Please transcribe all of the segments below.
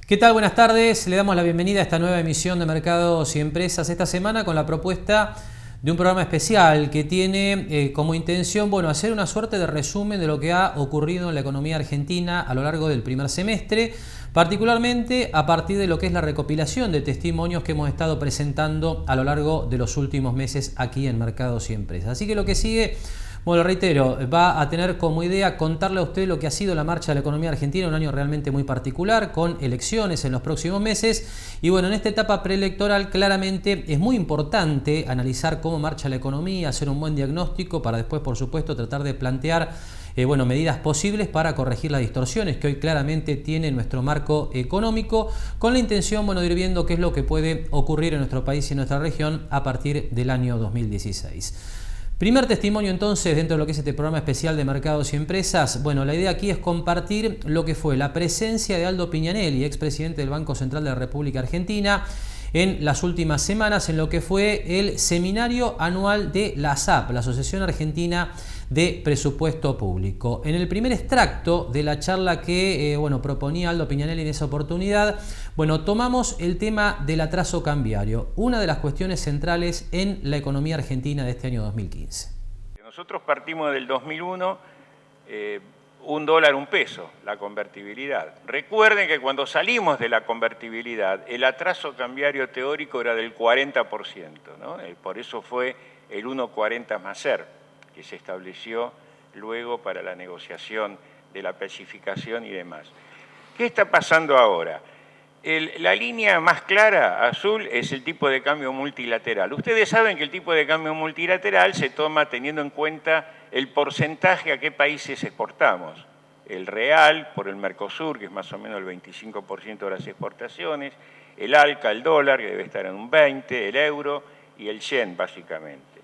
¿Qué tal? Buenas tardes. Le damos la bienvenida a esta nueva emisión de Mercados y Empresas esta semana con la propuesta de un programa especial que tiene como intención, hacer una suerte de resumen de lo que ha ocurrido en la economía argentina a lo largo del primer semestre, particularmente a partir de lo que es la recopilación de testimonios que hemos estado presentando a lo largo de los últimos meses aquí en Mercados y Empresas. Así que lo que sigue, lo reitero, va a tener como idea contarle a usted lo que ha sido la marcha de la economía argentina, un año realmente muy particular, con elecciones en los próximos meses. Y en esta etapa preelectoral claramente es muy importante analizar cómo marcha la economía, hacer un buen diagnóstico para después, por supuesto, tratar de plantear medidas posibles para corregir las distorsiones que hoy claramente tiene nuestro marco económico, con la intención de ir viendo qué es lo que puede ocurrir en nuestro país y en nuestra región a partir del año 2016. Primer testimonio entonces dentro de lo que es este programa especial de Mercados y Empresas. La idea aquí es compartir lo que fue la presencia de Aldo Pignanelli, expresidente del Banco Central de la República Argentina, en las últimas semanas en lo que fue el seminario anual de la ASAP, la Asociación Argentina de Presupuesto Público. En el primer extracto de la charla que proponía Aldo Pignanelli en esa oportunidad, tomamos el tema del atraso cambiario, una de las cuestiones centrales en la economía argentina de este año 2015. Nosotros partimos del 2001, $1 un peso, la convertibilidad. Recuerden que cuando salimos de la convertibilidad, el atraso cambiario teórico era del 40%, ¿no? Por eso fue el 1,40 más ser, que se estableció luego para la negociación de la pacificación y demás. ¿Qué está pasando ahora? La línea más clara, azul, es el tipo de cambio multilateral. Ustedes saben que el tipo de cambio multilateral se toma teniendo en cuenta el porcentaje a qué países exportamos. El real, por el Mercosur, que es más o menos el 25% de las exportaciones, el ALCA, el dólar, que debe estar en un 20%, el euro y el yen, básicamente.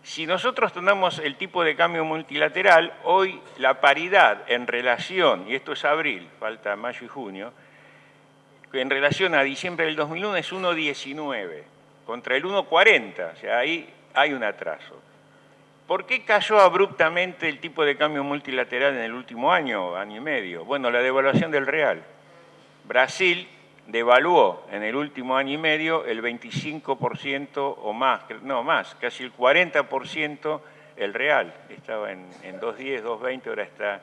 Si nosotros tomamos el tipo de cambio multilateral, hoy la paridad en relación, y esto es abril, falta mayo y junio, en relación a diciembre del 2001 es 1,19 contra el 1,40, o sea, ahí hay un atraso. ¿Por qué cayó abruptamente el tipo de cambio multilateral en el último año, año y medio? La devaluación del real. Brasil devaluó en el último año y medio el 25% o más, no más, casi el 40% el real. Estaba en 2,10, 2,20, ahora está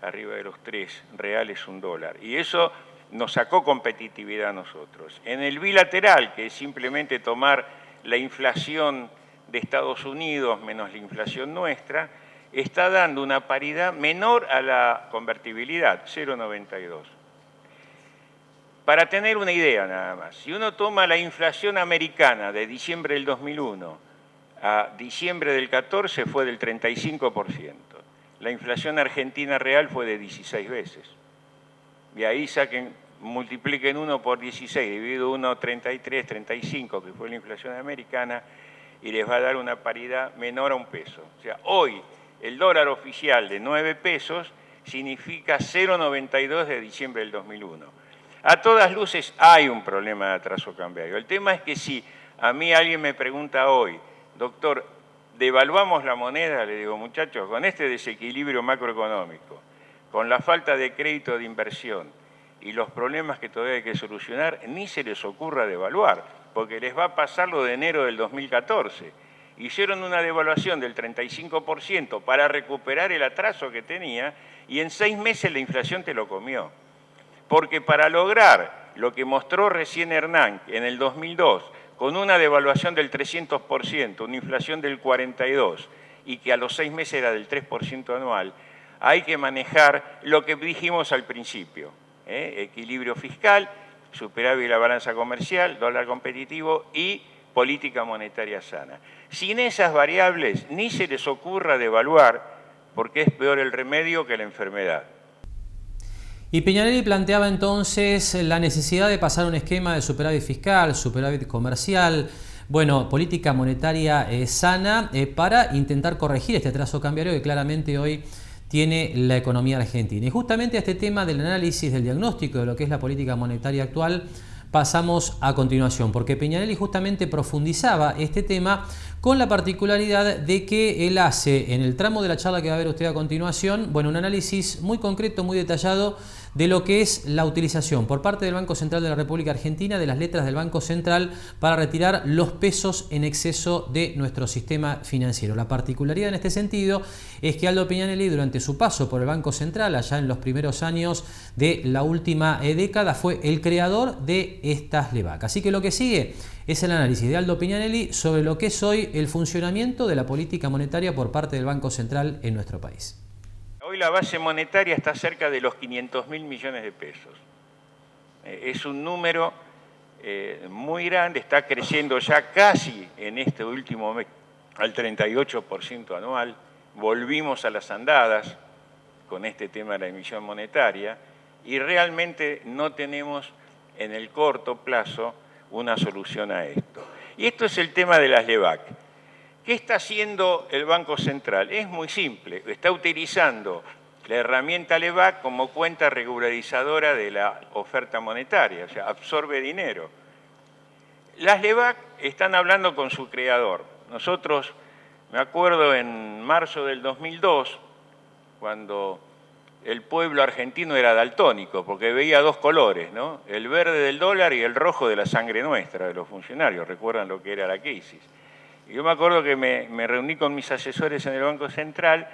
arriba de los 3 reales un dólar. Y eso nos sacó competitividad a nosotros. En el bilateral, que es simplemente tomar la inflación de Estados Unidos menos la inflación nuestra, está dando una paridad menor a la convertibilidad, 0,92. Para tener una idea nada más, si uno toma la inflación americana de diciembre del 2001 a diciembre del 14 fue del 35%. La inflación argentina real fue de 16 veces. Y ahí multipliquen 1 por 16, dividido 1, 33, 35, que fue la inflación americana, y les va a dar una paridad menor a un peso. O sea, hoy el dólar oficial de 9 pesos significa 0,92 de diciembre del 2001. A todas luces hay un problema de atraso cambiario. El tema es que si a mí alguien me pregunta hoy, doctor, ¿devaluamos la moneda? Le digo, muchachos, con este desequilibrio macroeconómico, con la falta de crédito de inversión y los problemas que todavía hay que solucionar, ni se les ocurra devaluar, porque les va a pasar lo de enero del 2014. Hicieron una devaluación del 35% para recuperar el atraso que tenía y en 6 meses la inflación te lo comió. Porque para lograr lo que mostró recién Hernán en el 2002, con una devaluación del 300%, una inflación del 42% y que a los 6 meses era del 3% anual, hay que manejar lo que dijimos al principio. Equilibrio fiscal, superávit de la balanza comercial, dólar competitivo y política monetaria sana. Sin esas variables ni se les ocurra devaluar porque es peor el remedio que la enfermedad. Y Pignanelli planteaba entonces la necesidad de pasar un esquema de superávit fiscal, superávit comercial, política monetaria sana para intentar corregir este atraso cambiario que claramente hoy tiene la economía argentina. Y justamente a este tema del análisis, del diagnóstico de lo que es la política monetaria actual, pasamos a continuación, porque Pignanelli justamente profundizaba este tema con la particularidad de que él hace en el tramo de la charla que va a ver usted a continuación, un análisis muy concreto, muy detallado de lo que es la utilización por parte del Banco Central de la República Argentina de las letras del Banco Central para retirar los pesos en exceso de nuestro sistema financiero. La particularidad en este sentido es que Aldo Pignanelli, durante su paso por el Banco Central, allá en los primeros años de la última década, fue el creador de estas LEBAC. Así que lo que sigue es el análisis de Aldo Pignanelli sobre lo que es hoy el funcionamiento de la política monetaria por parte del Banco Central en nuestro país. Hoy la base monetaria está cerca de los 500.000 millones de pesos. Es un número muy grande, está creciendo ya casi en este último mes al 38% anual. Volvimos a las andadas con este tema de la emisión monetaria y realmente no tenemos en el corto plazo una solución a esto. Y esto es el tema de las LEBAC. ¿Qué está haciendo el Banco Central? Es muy simple, está utilizando la herramienta LEBAC como cuenta regularizadora de la oferta monetaria, o sea, absorbe dinero. Las LEBAC están hablando con su creador. Nosotros, me acuerdo en marzo del 2002, cuando el pueblo argentino era daltónico, porque veía dos colores, ¿no? El verde del dólar y el rojo de la sangre nuestra, de los funcionarios. ¿Recuerdan lo que era la crisis? Y yo me acuerdo que me reuní con mis asesores en el Banco Central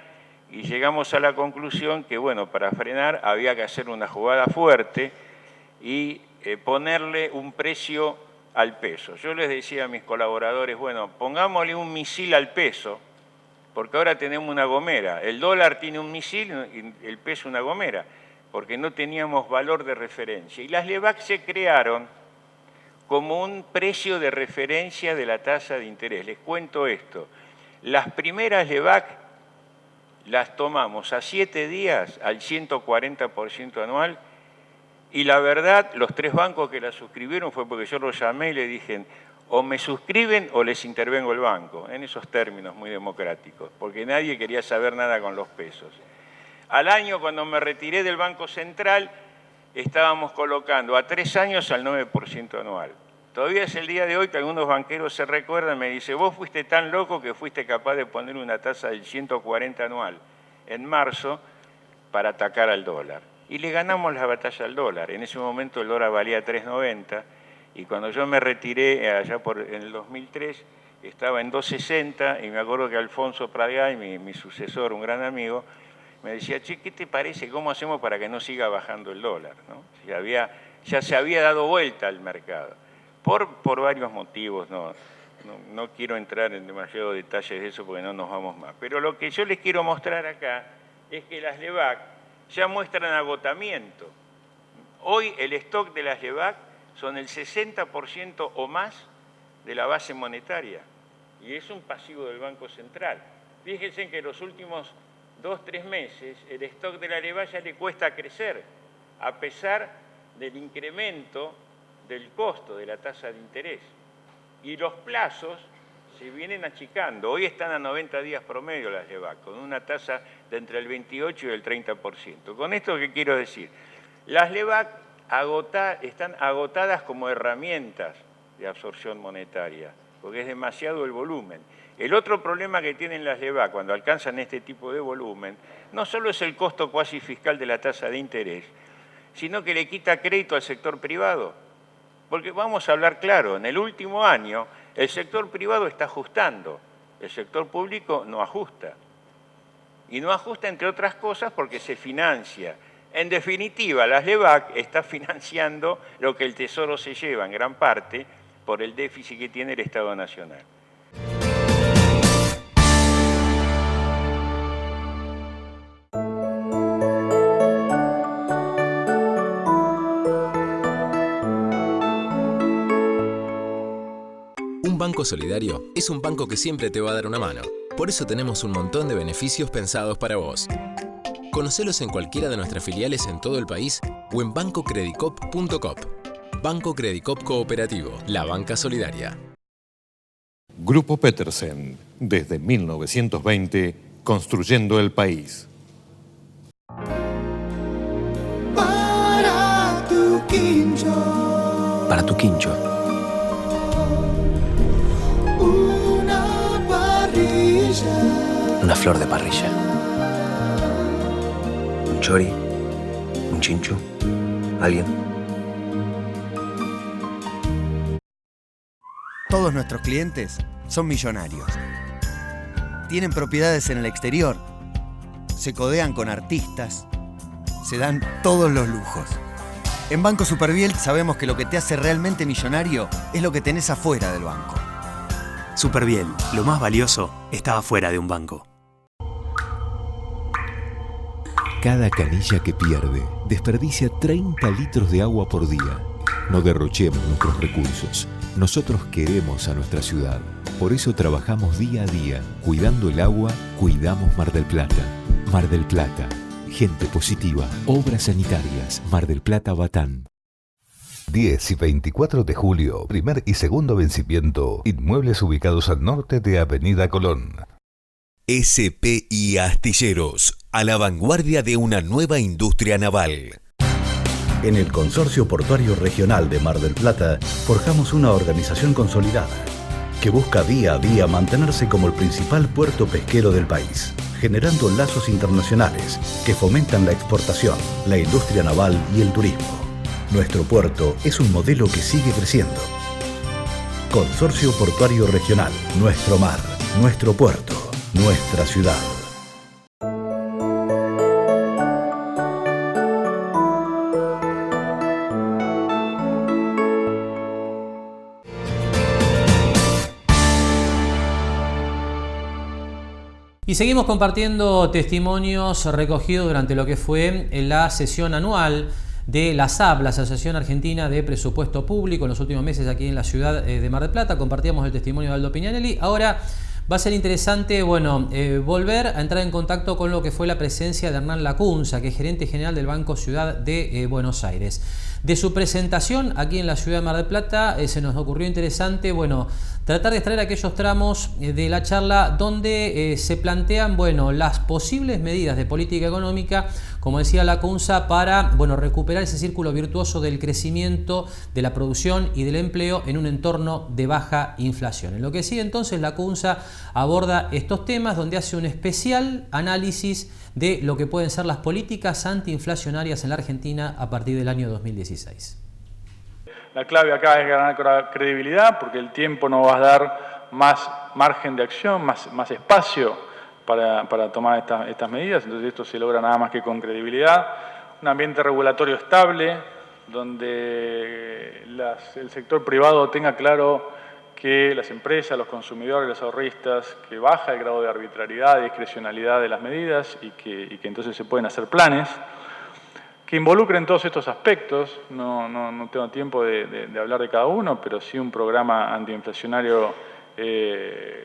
y llegamos a la conclusión que, bueno, para frenar había que hacer una jugada fuerte y ponerle un precio al peso. Yo les decía a mis colaboradores, bueno, pongámosle un misil al peso, porque ahora tenemos una gomera. El dólar tiene un misil y el peso una gomera, porque no teníamos valor de referencia. Y las LEBAC se crearon como un precio de referencia de la tasa de interés. Les cuento esto. Las primeras LEBAC las tomamos a 7 días al 140% anual y la verdad, los 3 bancos que la suscribieron fue porque yo los llamé y le dije, o me suscriben o les intervengo el banco, en esos términos muy democráticos, porque nadie quería saber nada con los pesos. Al año, cuando me retiré del Banco Central, estábamos colocando a 3 años al 9% anual. Todavía es el día de hoy que algunos banqueros se recuerdan, me dicen, vos fuiste tan loco que fuiste capaz de poner una tasa del 140 anual en marzo para atacar al dólar. Y le ganamos la batalla al dólar. En ese momento el dólar valía 3.90 y cuando yo me retiré allá en el 2003 estaba en 2.60 y me acuerdo que Alfonso Pradgay, mi sucesor, un gran amigo, me decía, che, ¿qué te parece? ¿Cómo hacemos para que no siga bajando el dólar? ¿No? Ya se había dado vuelta al mercado. Por varios motivos, no quiero entrar en demasiados detalles de eso porque no nos vamos más. Pero lo que yo les quiero mostrar acá es que las LEBAC ya muestran agotamiento. Hoy el stock de las LEBAC son el 60% o más de la base monetaria y es un pasivo del Banco Central. Fíjense que en los últimos 2-3 meses el stock de la LEBAC ya le cuesta crecer, a pesar del incremento del costo de la tasa de interés. Y los plazos se vienen achicando. Hoy están a 90 días promedio las LEBAC, con una tasa de entre el 28 y el 30%. ¿Con esto qué quiero decir? Las LEBAC están agotadas como herramientas de absorción monetaria, porque es demasiado el volumen. El otro problema que tienen las LEBAC cuando alcanzan este tipo de volumen, no solo es el costo cuasi fiscal de la tasa de interés, sino que le quita crédito al sector privado. Porque vamos a hablar claro, en el último año el sector privado está ajustando, el sector público no ajusta. Y no ajusta entre otras cosas porque se financia. En definitiva, las LEBAC está financiando lo que el Tesoro se lleva en gran parte por el déficit que tiene el Estado Nacional. Un banco solidario es un banco que siempre te va a dar una mano. Por eso tenemos un montón de beneficios pensados para vos. Conocelos en cualquiera de nuestras filiales en todo el país o en bancocredicop.com. Banco Credicop Cooperativo, la banca solidaria. Grupo Petersen, desde 1920, construyendo el país. Para tu quincho. Para tu quincho. Una parrilla. Una flor de parrilla. Un chori, un chincho? ¿Alguien? Todos nuestros clientes son millonarios. Tienen propiedades en el exterior, se codean con artistas, se dan todos los lujos. En Banco Superviel sabemos que lo que te hace realmente millonario es lo que tenés afuera del banco. Superviel, lo más valioso está afuera de un banco. Cada canilla que pierde desperdicia 30 litros de agua por día. No derrochemos nuestros recursos. Nosotros queremos a nuestra ciudad. Por eso trabajamos día a día. Cuidando el agua, cuidamos Mar del Plata. Mar del Plata. Gente positiva. Obras sanitarias. Mar del Plata, Batán. 10 y 24 de julio, primer y segundo vencimiento. Inmuebles ubicados al norte de Avenida Colón. SPI Astilleros, a la vanguardia de una nueva industria naval. En el Consorcio Portuario Regional de Mar del Plata, forjamos una organización consolidada que busca día a día mantenerse como el principal puerto pesquero del país, generando lazos internacionales que fomentan la exportación, la industria naval y el turismo. Nuestro puerto es un modelo que sigue creciendo. Consorcio Portuario Regional, nuestro mar, nuestro puerto, nuestra ciudad. Y seguimos compartiendo testimonios recogidos durante lo que fue la sesión anual de la ASAP, la Asociación Argentina de Presupuesto Público, en los últimos meses aquí en la ciudad de Mar del Plata. Compartíamos el testimonio de Aldo Pignanelli. Ahora va a ser interesante, volver a entrar en contacto con lo que fue la presencia de Hernán Lacunza, que es gerente general del Banco Ciudad de Buenos Aires. De su presentación aquí en la ciudad de Mar del Plata se nos ocurrió interesante, tratar de extraer aquellos tramos de la charla donde se plantean, las posibles medidas de política económica, como decía Lacunza, para, recuperar ese círculo virtuoso del crecimiento, de la producción y del empleo en un entorno de baja inflación. En lo que sigue entonces, Lacunza aborda estos temas donde hace un especial análisis de lo que pueden ser las políticas antiinflacionarias en la Argentina a partir del año 2016. La clave acá es ganar credibilidad, porque el tiempo nos va a dar más margen de acción, más espacio para tomar estas medidas. Entonces esto se logra nada más que con credibilidad. Un ambiente regulatorio estable, donde el sector privado tenga claro que las empresas, los consumidores, los ahorristas, que baja el grado de arbitrariedad y discrecionalidad de las medidas y que entonces se pueden hacer planes que involucren todos estos aspectos. No tengo tiempo de hablar de cada uno, pero sí un programa antiinflacionario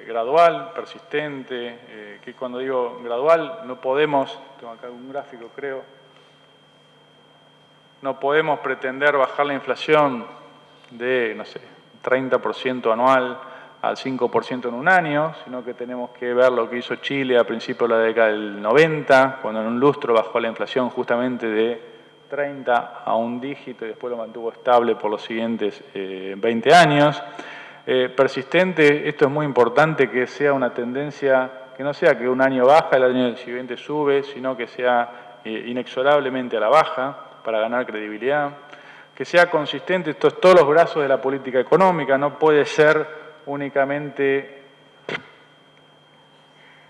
gradual, persistente, que cuando digo gradual no podemos, tengo acá un gráfico creo, no podemos pretender bajar la inflación de, 30% anual al 5% en un año, sino que tenemos que ver lo que hizo Chile a principios de la década del 90, cuando en un lustro bajó la inflación justamente de 30 a un dígito y después lo mantuvo estable por los siguientes 20 años. Persistente, esto es muy importante, que sea una tendencia, que no sea que un año baja, el año siguiente sube, sino que sea inexorablemente a la baja para ganar credibilidad. Que sea consistente, todos los brazos de la política económica, no puede ser únicamente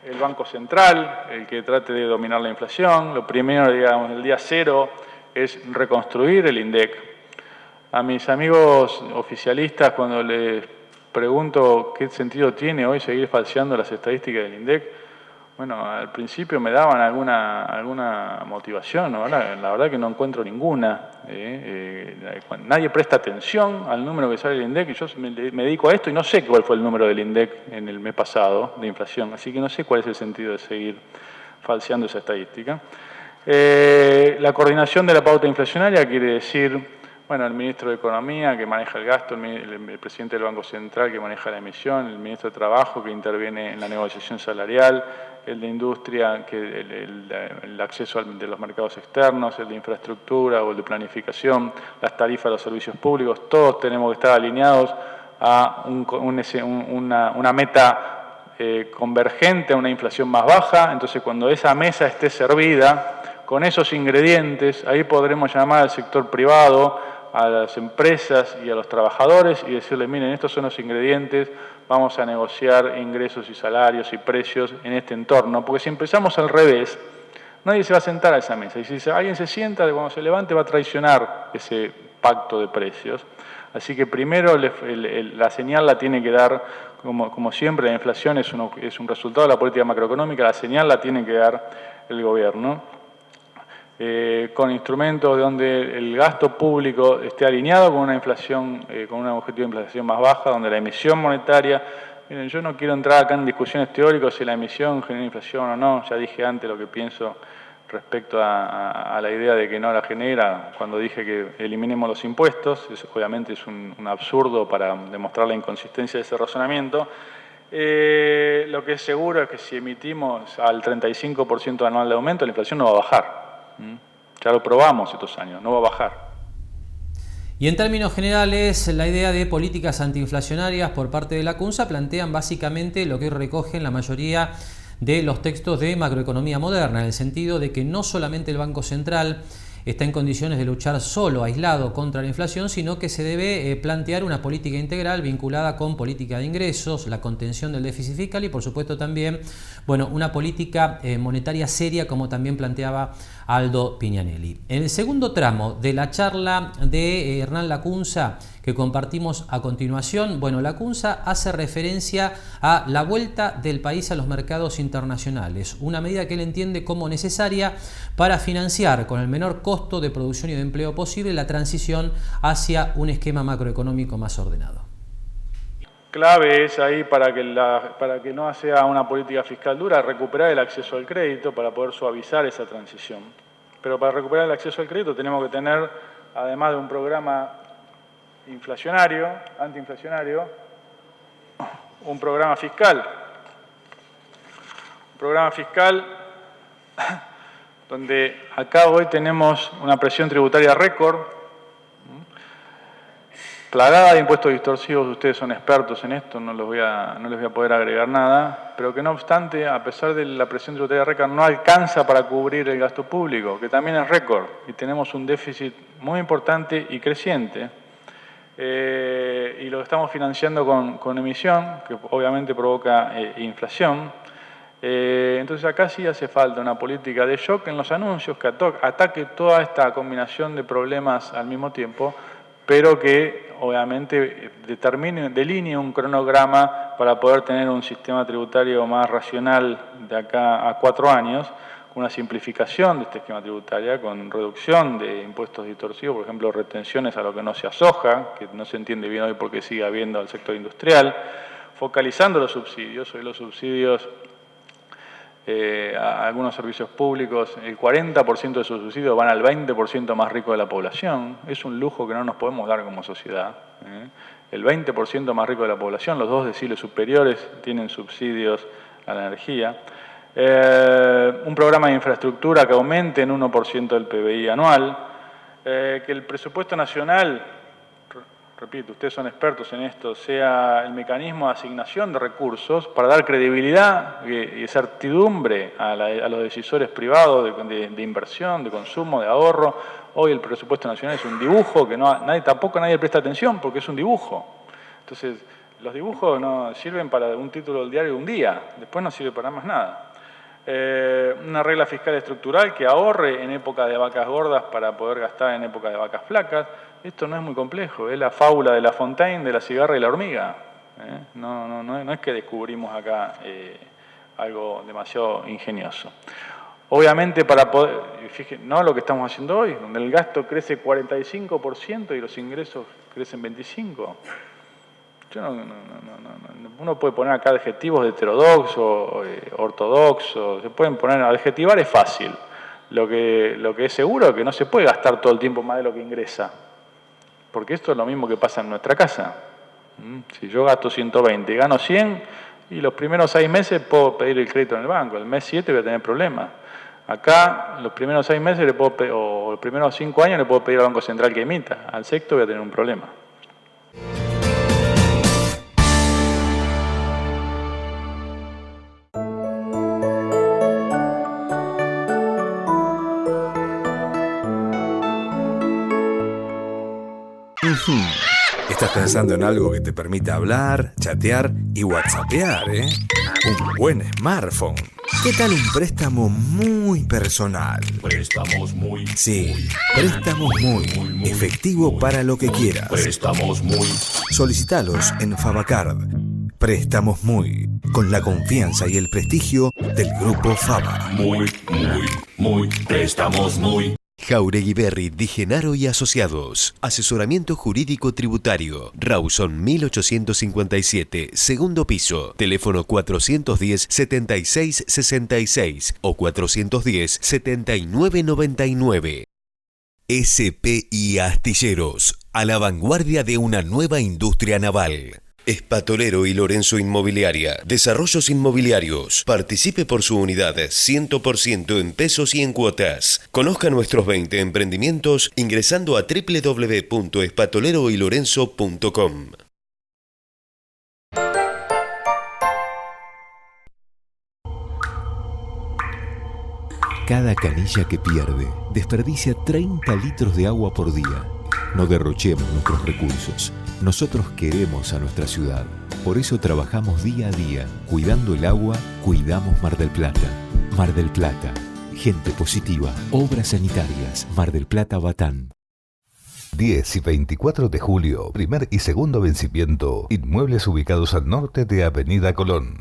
el Banco Central el que trate de dominar la inflación. Lo primero, el día cero, es reconstruir el INDEC. A mis amigos oficialistas, cuando les pregunto qué sentido tiene hoy seguir falseando las estadísticas del INDEC, al principio me daban alguna motivación, ¿no? La verdad que no encuentro ninguna. Nadie presta atención al número que sale del INDEC, y yo me dedico a esto y no sé cuál fue el número del INDEC en el mes pasado de inflación, así que no sé cuál es el sentido de seguir falseando esa estadística. La coordinación de la pauta inflacionaria quiere decir, el ministro de Economía que maneja el gasto, el presidente del Banco Central que maneja la emisión, el ministro de Trabajo que interviene en la negociación salarial, el de Industria, el acceso de los mercados externos, el de Infraestructura o el de Planificación, las tarifas de los servicios públicos. Todos tenemos que estar alineados a una meta convergente, a una inflación más baja. Entonces, cuando esa mesa esté servida, con esos ingredientes, ahí podremos llamar al sector privado, a las empresas y a los trabajadores y decirles, miren, estos son los ingredientes, vamos a negociar ingresos y salarios y precios en este entorno, porque si empezamos al revés, nadie se va a sentar a esa mesa. Y si alguien se sienta, cuando se levante va a traicionar ese pacto de precios. Así que primero la señal la tiene que dar, como siempre, la inflación es un resultado de la política macroeconómica, la señal la tiene que dar el gobierno. Con instrumentos donde el gasto público esté alineado con una inflación, con un objetivo de inflación más baja, donde la emisión monetaria, miren, yo no quiero entrar acá en discusiones teóricas si la emisión genera inflación o no, ya dije antes lo que pienso respecto a la idea de que no la genera, cuando dije que eliminemos los impuestos, eso obviamente es un absurdo para demostrar la inconsistencia de ese razonamiento. Lo que es seguro es que si emitimos al 35% anual de aumento, la inflación no va a bajar. Ya lo probamos estos años, no va a bajar. Y en términos generales, la idea de políticas antiinflacionarias por parte de la CUNSA plantean básicamente lo que recogen la mayoría de los textos de macroeconomía moderna, en el sentido de que no solamente el Banco Central está en condiciones de luchar solo, aislado contra la inflación, sino que se debe plantear una política integral vinculada con política de ingresos, la contención del déficit fiscal y por supuesto también, bueno, una política monetaria seria, como también planteaba Aldo Pignanelli. En el segundo tramo de la charla de Hernán Lacunza, que compartimos a continuación, bueno, Lacunza hace referencia a la vuelta del país a los mercados internacionales, una medida que él entiende como necesaria para financiar con el menor costo de producción y de empleo posible la transición hacia un esquema macroeconómico más ordenado. Clave es ahí para que no sea una política fiscal dura, recuperar el acceso al crédito para poder suavizar esa transición. Pero para recuperar el acceso al crédito tenemos que tener, además de un programa inflacionario, antiinflacionario, un programa fiscal. Un programa fiscal donde acá hoy tenemos una presión tributaria récord, plagada de impuestos distorsivos. Ustedes son expertos en esto, no les voy a poder agregar nada, pero que no obstante, a pesar de la presión tributaria récord, no alcanza para cubrir el gasto público, que también es récord, y tenemos un déficit muy importante y creciente. Y lo estamos financiando con emisión, que obviamente provoca inflación. Entonces acá sí hace falta una política de shock en los anuncios que ataque toda esta combinación de problemas al mismo tiempo, pero que obviamente delinee un cronograma para poder tener un sistema tributario más racional de acá a 4 años, con una simplificación de este esquema tributario, con reducción de impuestos distorsivos, por ejemplo, retenciones a lo que no sea soja, que no se entiende bien hoy porque sigue habiendo el sector industrial, focalizando los subsidios. Hoy los subsidios a algunos servicios públicos, el 40% de sus subsidios van al 20% más rico de la población. Es un lujo que no nos podemos dar como sociedad. El 20% más rico de la población, los 2 deciles superiores tienen subsidios a la energía. Un programa de infraestructura que aumente en 1% del PBI anual. Que el presupuesto nacional, repito, ustedes son expertos en esto, sea el mecanismo de asignación de recursos para dar credibilidad y certidumbre a los decisores privados de inversión, de consumo, de ahorro. Hoy el presupuesto nacional es un dibujo que tampoco nadie presta atención porque es un dibujo. Entonces, los dibujos no sirven para un título del diario de un día, después no sirve para más nada. Una regla fiscal estructural que ahorre en época de vacas gordas para poder gastar en época de vacas flacas. Esto no es muy complejo, es la fábula de La Fontaine, de la cigarra y la hormiga. No es que descubrimos acá algo demasiado ingenioso. Obviamente para poder, fíjense, no lo que estamos haciendo hoy, donde el gasto crece 45% y los ingresos crecen 25%. Uno puede poner acá adjetivos de heterodoxo, ortodoxo, se pueden poner, adjetivar es fácil. Lo que es seguro es que no se puede gastar todo el tiempo más de lo que ingresa. Porque esto es lo mismo que pasa en nuestra casa. Si yo gasto 120 y gano 100, y los primeros 6 meses puedo pedir el crédito en el banco, el mes 7 voy a tener problemas. Acá, los primeros 6 meses o los primeros 5 años le puedo pedir al Banco Central que emita, al sexto voy a tener un problema. Estás pensando en algo que te permita hablar, chatear y whatsappear, ¿eh? Un buen smartphone. ¿Qué tal un préstamo muy personal? Préstamos muy. Sí, préstamos muy. Efectivo para lo que quieras. Préstamos muy. Solicitalos en Fabacard. Préstamos muy. Con la confianza y el prestigio del Grupo Faba. Muy. Préstamos muy. Jauregui Berry, Di Genaro y Asociados. Asesoramiento jurídico tributario. Rawson 1857, segundo piso. Teléfono 410-7666 o 410-7999. SPI Astilleros. A la vanguardia de una nueva industria naval. Espatolero y Lorenzo Inmobiliaria. Desarrollos inmobiliarios. Participe por su unidad 100% en pesos y en cuotas. Conozca nuestros 20 emprendimientos ingresando a www.espatoleroylorenzo.com. Cada canilla que pierde desperdicia 30 litros de agua por día. No derrochemos nuestros recursos. Nosotros queremos a nuestra ciudad. Por eso trabajamos día a día. Cuidando el agua, cuidamos Mar del Plata. Mar del Plata. Gente positiva. Obras sanitarias. Mar del Plata, Batán. 10 y 24 de julio, primer y segundo vencimiento. Inmuebles ubicados al norte de Avenida Colón.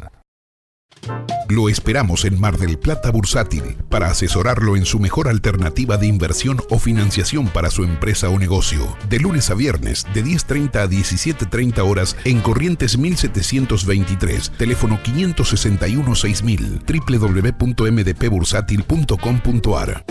Lo esperamos en Mar del Plata Bursátil para asesorarlo en su mejor alternativa de inversión o financiación para su empresa o negocio. De lunes a viernes, de 10:30 a 17:30 horas en Corrientes 1723, teléfono 561-6000, www.mdpbursátil.com.ar.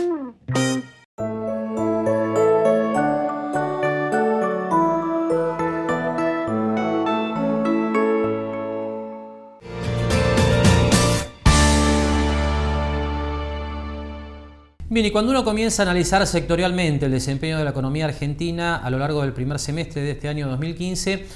Bien, y cuando uno comienza a analizar sectorialmente el desempeño de la economía argentina a lo largo del primer semestre de este año 2015,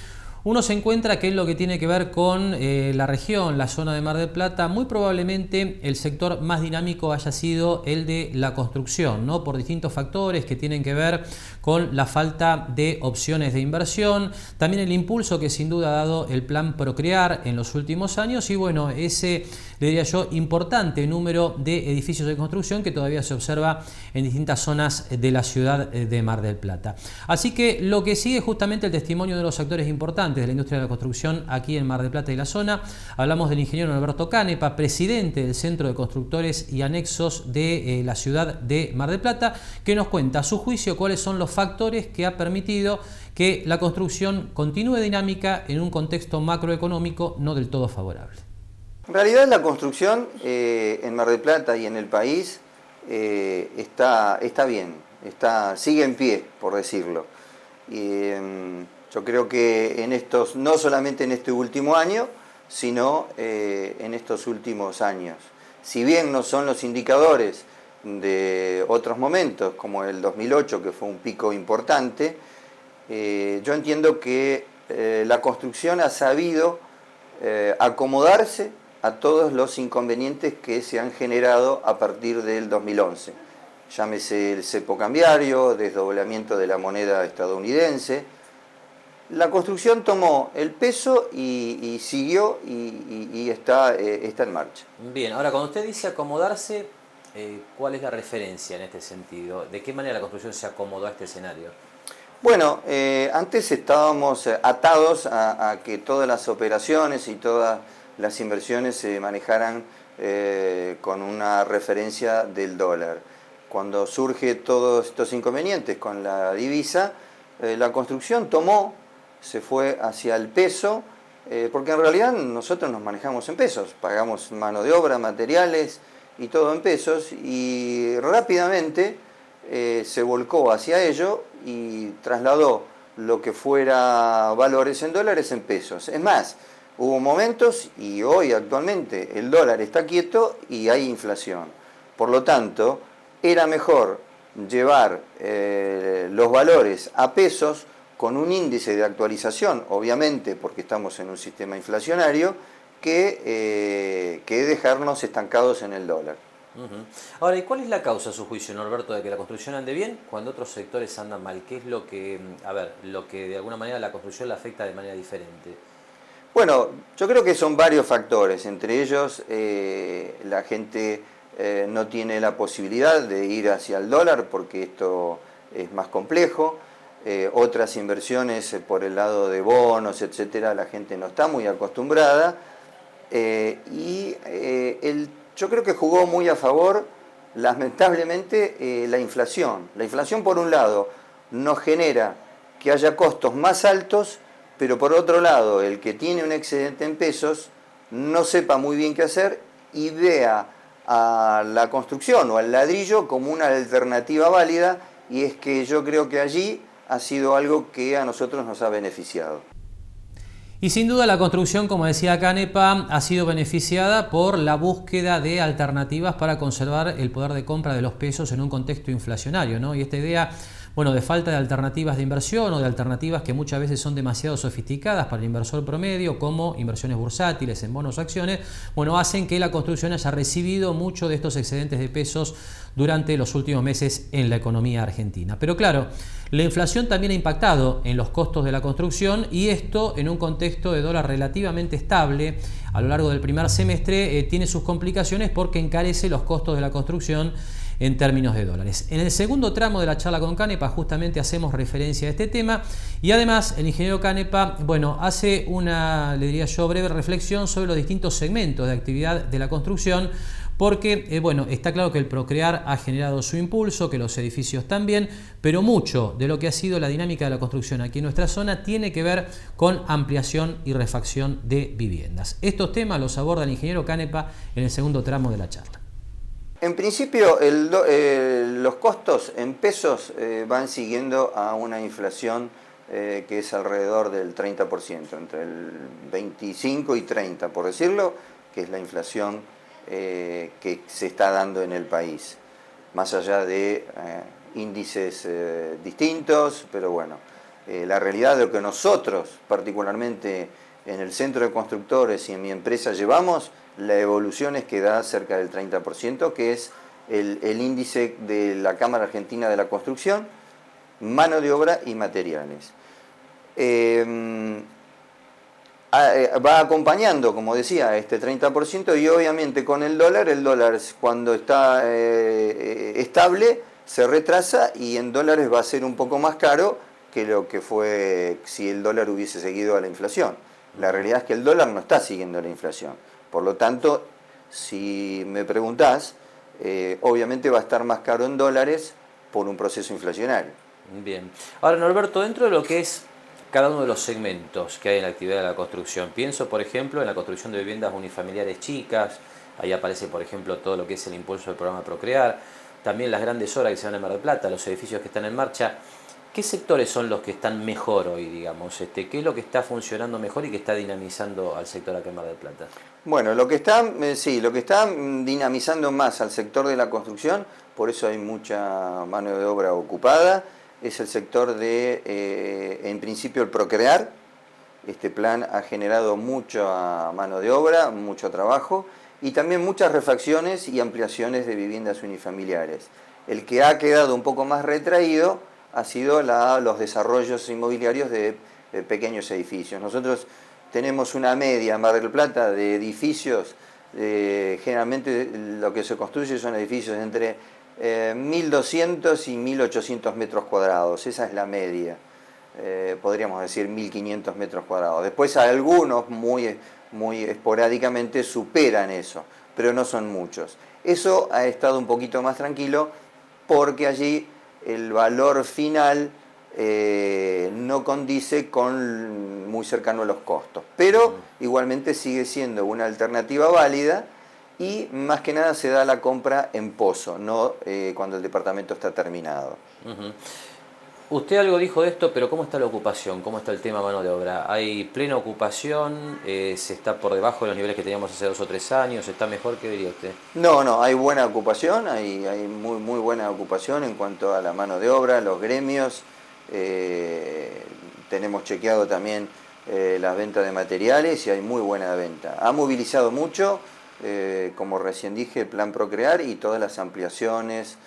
uno se encuentra que en lo que tiene que ver con la región, la zona de Mar del Plata, muy probablemente el sector más dinámico haya sido el de la construcción, ¿no? Por distintos factores que tienen que ver con la falta de opciones de inversión, también el impulso que sin duda ha dado el plan Procrear en los últimos años y bueno, ese, le diría yo, importante número de edificios de construcción que todavía se observa en distintas zonas de la ciudad de Mar del Plata. Así que lo que sigue es justamente el testimonio de los actores importantes de la industria de la construcción aquí en Mar del Plata y la zona. Hablamos del ingeniero Alberto Canepa, presidente del Centro de Constructores y Anexos de la ciudad de Mar del Plata, que nos cuenta a su juicio cuáles son los factores que ha permitido que la construcción continúe dinámica en un contexto macroeconómico no del todo favorable. En realidad la construcción en Mar del Plata y en el país está bien, sigue en pie, por decirlo. Yo creo que no solamente en este último año, sino en estos últimos años. Si bien no son los indicadores de otros momentos, como el 2008, que fue un pico importante, yo entiendo que la construcción ha sabido acomodarse a todos los inconvenientes que se han generado a partir del 2011. Llámese el cepo cambiario, desdoblamiento de la moneda estadounidense. La construcción tomó el peso y siguió y está en marcha. Bien, ahora cuando usted dice acomodarse, ¿cuál es la referencia en este sentido? ¿De qué manera la construcción se acomodó a este escenario? Bueno, antes estábamos atados a que todas las operaciones y todas las inversiones se manejaran con una referencia del dólar. Cuando surge todos estos inconvenientes con la divisa, la construcción se fue hacia el peso, porque en realidad nosotros nos manejamos en pesos, pagamos mano de obra, materiales y todo en pesos, y rápidamente se volcó hacia ello y trasladó lo que fuera valores en dólares en pesos. Es más, hubo momentos, y hoy actualmente el dólar está quieto y hay inflación. Por lo tanto, era mejor llevar los valores a pesos con un índice de actualización, obviamente porque estamos en un sistema inflacionario, que dejarnos estancados en el dólar. Ahora, ¿y cuál es la causa, a su juicio, Norberto, de que la construcción ande bien cuando otros sectores andan mal? ¿Qué es lo que, lo que de alguna manera la construcción la afecta de manera diferente? Bueno, yo creo que son varios factores, entre ellos la gente no tiene la posibilidad de ir hacia el dólar porque esto es más complejo. Otras inversiones por el lado de bonos, etcétera, la gente no está muy acostumbrada. Yo creo que jugó muy a favor, lamentablemente, la inflación. La inflación, por un lado, nos genera que haya costos más altos, pero por otro lado, el que tiene un excedente en pesos no sepa muy bien qué hacer y vea a la construcción o al ladrillo como una alternativa válida, y es que yo creo que allí ha sido algo que a nosotros nos ha beneficiado. Y sin duda la construcción, como decía Canepa, ha sido beneficiada por la búsqueda de alternativas para conservar el poder de compra de los pesos en un contexto inflacionario, ¿no? Y esta idea, bueno, de falta de alternativas de inversión o de alternativas que muchas veces son demasiado sofisticadas para el inversor promedio, como inversiones bursátiles en bonos o acciones, bueno, hacen que la construcción haya recibido mucho de estos excedentes de pesos durante los últimos meses en la economía argentina. Pero claro, la inflación también ha impactado en los costos de la construcción, y esto en un contexto de dólar relativamente estable a lo largo del primer semestre tiene sus complicaciones porque encarece los costos de la construcción en términos de dólares. En el segundo tramo de la charla con Canepa justamente hacemos referencia a este tema, y además el ingeniero Canepa, bueno, hace una, le diría yo, breve reflexión sobre los distintos segmentos de actividad de la construcción, porque, bueno, está claro que el Procrear ha generado su impulso, que los edificios también, pero mucho de lo que ha sido la dinámica de la construcción aquí en nuestra zona tiene que ver con ampliación y refacción de viviendas. Estos temas los aborda el ingeniero Canepa en el segundo tramo de la charla. En principio, los costos en pesos van siguiendo a una inflación que es alrededor del 30%, entre el 25 y 30, por decirlo, que es la inflación que se está dando en el país, más allá de índices distintos, pero bueno, la realidad de lo que nosotros, particularmente en el Centro de Constructores y en mi empresa, llevamos, la evolución es que da cerca del 30%, que es el índice de la Cámara Argentina de la Construcción, mano de obra y materiales. Va acompañando, como decía, este 30%, y obviamente con el dólar cuando está estable se retrasa, y en dólares va a ser un poco más caro que lo que fue si el dólar hubiese seguido a la inflación. La realidad es que el dólar no está siguiendo la inflación. Por lo tanto, si me preguntás, obviamente va a estar más caro en dólares por un proceso inflacionario. Bien. Ahora, Norberto, dentro de lo que es cada uno de los segmentos que hay en la actividad de la construcción, pienso, por ejemplo, en la construcción de viviendas unifamiliares chicas. Ahí aparece, por ejemplo, todo lo que es el impulso del programa Procrear, también las grandes obras que se dan en Mar del Plata, los edificios que están en marcha. ¿Qué sectores son los que están mejor hoy, digamos? ¿Qué es lo que está funcionando mejor y que está dinamizando al sector acá en Mar del Plata? Bueno, lo que está dinamizando más al sector de la construcción, por eso hay mucha mano de obra ocupada, es el sector de, en principio, el Procrear. Este plan ha generado mucha mano de obra, mucho trabajo, y también muchas refacciones y ampliaciones de viviendas unifamiliares. El que ha quedado un poco más retraído ha sido los desarrollos inmobiliarios de pequeños edificios. Nosotros tenemos una media en Mar del Plata de edificios, generalmente lo que se construye son edificios entre 1.200 y 1.800 metros cuadrados, esa es la media, podríamos decir 1.500 metros cuadrados. Después algunos muy esporádicamente superan eso, pero no son muchos. Eso ha estado un poquito más tranquilo porque allí el valor final no condice con muy cercano a los costos, pero igualmente sigue siendo una alternativa válida, y más que nada se da la compra en pozo, no cuando el departamento está terminado. Usted algo dijo de esto, pero ¿cómo está la ocupación? ¿Cómo está el tema mano de obra? ¿Hay plena ocupación? ¿Se está por debajo de los niveles que teníamos hace 2 o 3 años? ¿Está mejor? ¿Qué diría usted? No, hay buena ocupación, hay muy buena ocupación en cuanto a la mano de obra, los gremios. Tenemos chequeado también las ventas de materiales y hay muy buena venta. Ha movilizado mucho como recién dije, el plan Procrear y todas las ampliaciones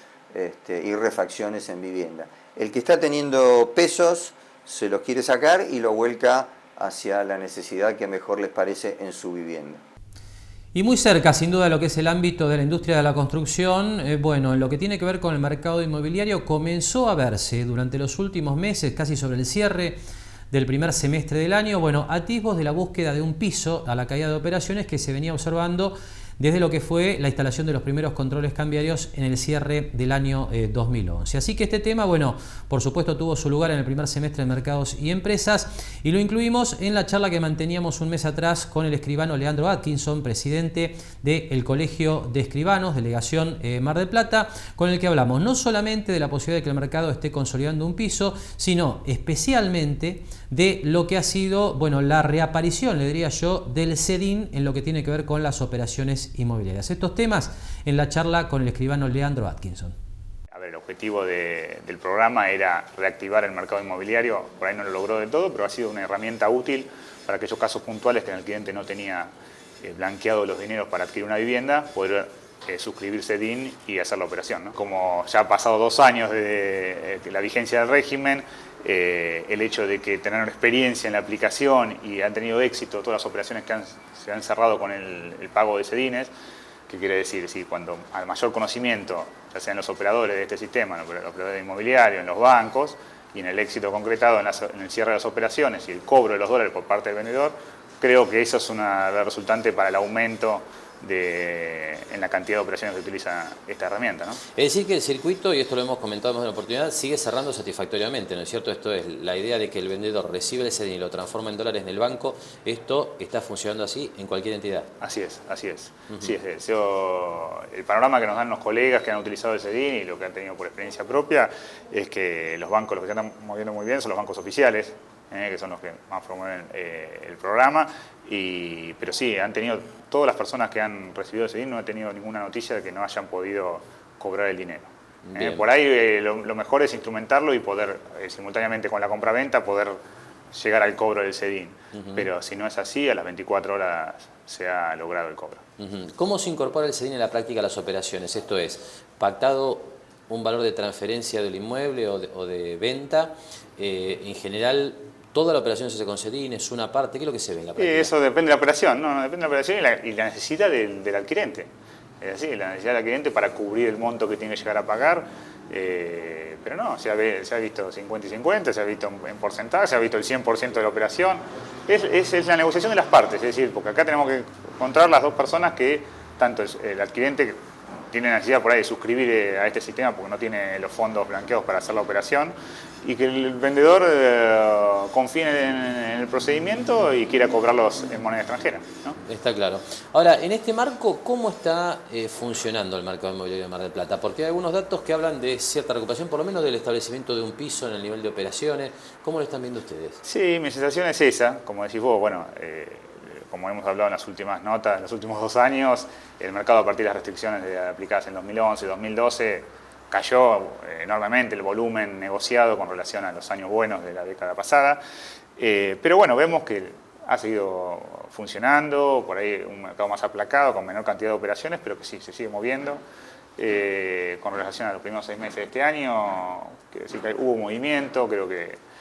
y refacciones en vivienda. El que está teniendo pesos se los quiere sacar y lo vuelca hacia la necesidad que mejor les parece en su vivienda. Y muy cerca, sin duda, de lo que es el ámbito de la industria de la construcción, bueno, en lo que tiene que ver con el mercado inmobiliario, comenzó a verse durante los últimos meses, casi sobre el cierre del primer semestre del año, bueno, atisbos de la búsqueda de un piso a la caída de operaciones que se venía observando desde lo que fue la instalación de los primeros controles cambiarios en el cierre del año 2011. Así que este tema, bueno, por supuesto tuvo su lugar en el primer semestre de Mercados y Empresas y lo incluimos en la charla que manteníamos un mes atrás con el escribano Leandro Atkinson, presidente del Colegio de Escribanos, delegación Mar del Plata, con el que hablamos no solamente de la posibilidad de que el mercado esté consolidando un piso, sino especialmente de lo que ha sido, bueno, la reaparición, le diría yo, del CEDIN en lo que tiene que ver con las operaciones inmobiliarias. Estos temas en la charla con el escribano Leandro Atkinson. A ver, el objetivo del programa era reactivar el mercado inmobiliario, por ahí no lo logró del todo, pero ha sido una herramienta útil para aquellos casos puntuales que el cliente no tenía blanqueado los dineros para adquirir una vivienda, poder suscribirse DIN y hacer la operación, ¿no? Como ya ha pasado 2 años de la vigencia del régimen, el hecho de que tener experiencia en la aplicación y han tenido éxito todas las operaciones que se han cerrado con el pago de CEDINES, que quiere decir, si cuando al mayor conocimiento, ya sean los operadores de este sistema, los operadores inmobiliarios, en los bancos, y en el éxito concretado en el cierre de las operaciones y el cobro de los dólares por parte del vendedor, creo que eso es una resultante para el aumento en la cantidad de operaciones que utiliza esta herramienta, ¿no? Es decir que el circuito, y esto lo hemos comentado más de una oportunidad, sigue cerrando satisfactoriamente, ¿no es cierto? Esto es la idea de que el vendedor recibe el CEDIN y lo transforma en dólares en el banco. Esto está funcionando así en cualquier entidad. Así es, así es. Sí, el panorama que nos dan los colegas que han utilizado el CEDIN y lo que han tenido por experiencia propia es que los bancos, los que se están moviendo muy bien son los bancos oficiales, que son los que más promueven el programa, pero sí, han tenido, todas las personas que han recibido el CEDIN no han tenido ninguna noticia de que no hayan podido cobrar el dinero. Por ahí lo mejor es instrumentarlo y poder, simultáneamente con la compraventa, poder llegar al cobro del CEDIN. Pero si no es así, a las 24 horas se ha logrado el cobro. ¿Cómo se incorpora el CEDIN en la práctica a las operaciones? Esto es, pactado un valor de transferencia del inmueble o de venta, en general. ¿Toda la operación se hace con CEDIN? ¿Es una parte? ¿Qué es lo que se ve en la práctica? Eso depende de la operación, no, depende de la operación y la necesidad del adquirente. Es así, la necesidad del adquirente para cubrir el monto que tiene que llegar a pagar. Pero no, se ha visto 50 y 50, se ha visto en porcentaje, se ha visto el 100% de la operación. Es la negociación de las partes, es decir, porque acá tenemos que encontrar las dos personas que, tanto el adquirente tiene necesidad por ahí de suscribir a este sistema porque no tiene los fondos blanqueados para hacer la operación, y que el vendedor confíe en el procedimiento y quiera cobrarlos en moneda extranjera, ¿no? Está claro. Ahora, en este marco, ¿cómo está funcionando el mercado inmobiliario de Mar del Plata? Porque hay algunos datos que hablan de cierta recuperación, por lo menos del establecimiento de un piso en el nivel de operaciones. ¿Cómo lo están viendo ustedes? Sí, mi sensación es esa, como decís vos, bueno, como hemos hablado en las últimas notas, en los últimos 2 años, el mercado a partir de las restricciones aplicadas en 2011 y 2012 cayó enormemente el volumen negociado con relación a los años buenos de la década pasada. Pero bueno, vemos que ha seguido funcionando, por ahí un mercado más aplacado, con menor cantidad de operaciones, pero que sí, se sigue moviendo. Con relación a los primeros 6 meses de este año, quiero decir que hubo movimiento, creo que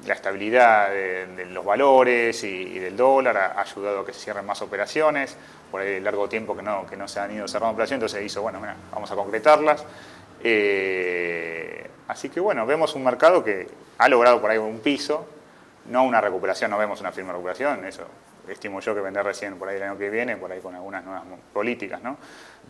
la estabilidad de los valores y del dólar ha ayudado a que se cierren más operaciones. Por ahí largo tiempo que no se han ido cerrando operaciones, entonces se hizo, bueno, mira, vamos a concretarlas. Así que bueno, vemos un mercado que ha logrado por ahí un piso, no una recuperación, no vemos una firme recuperación, eso estimo yo que vendrá recién por ahí el año que viene, por ahí con algunas nuevas políticas, ¿no?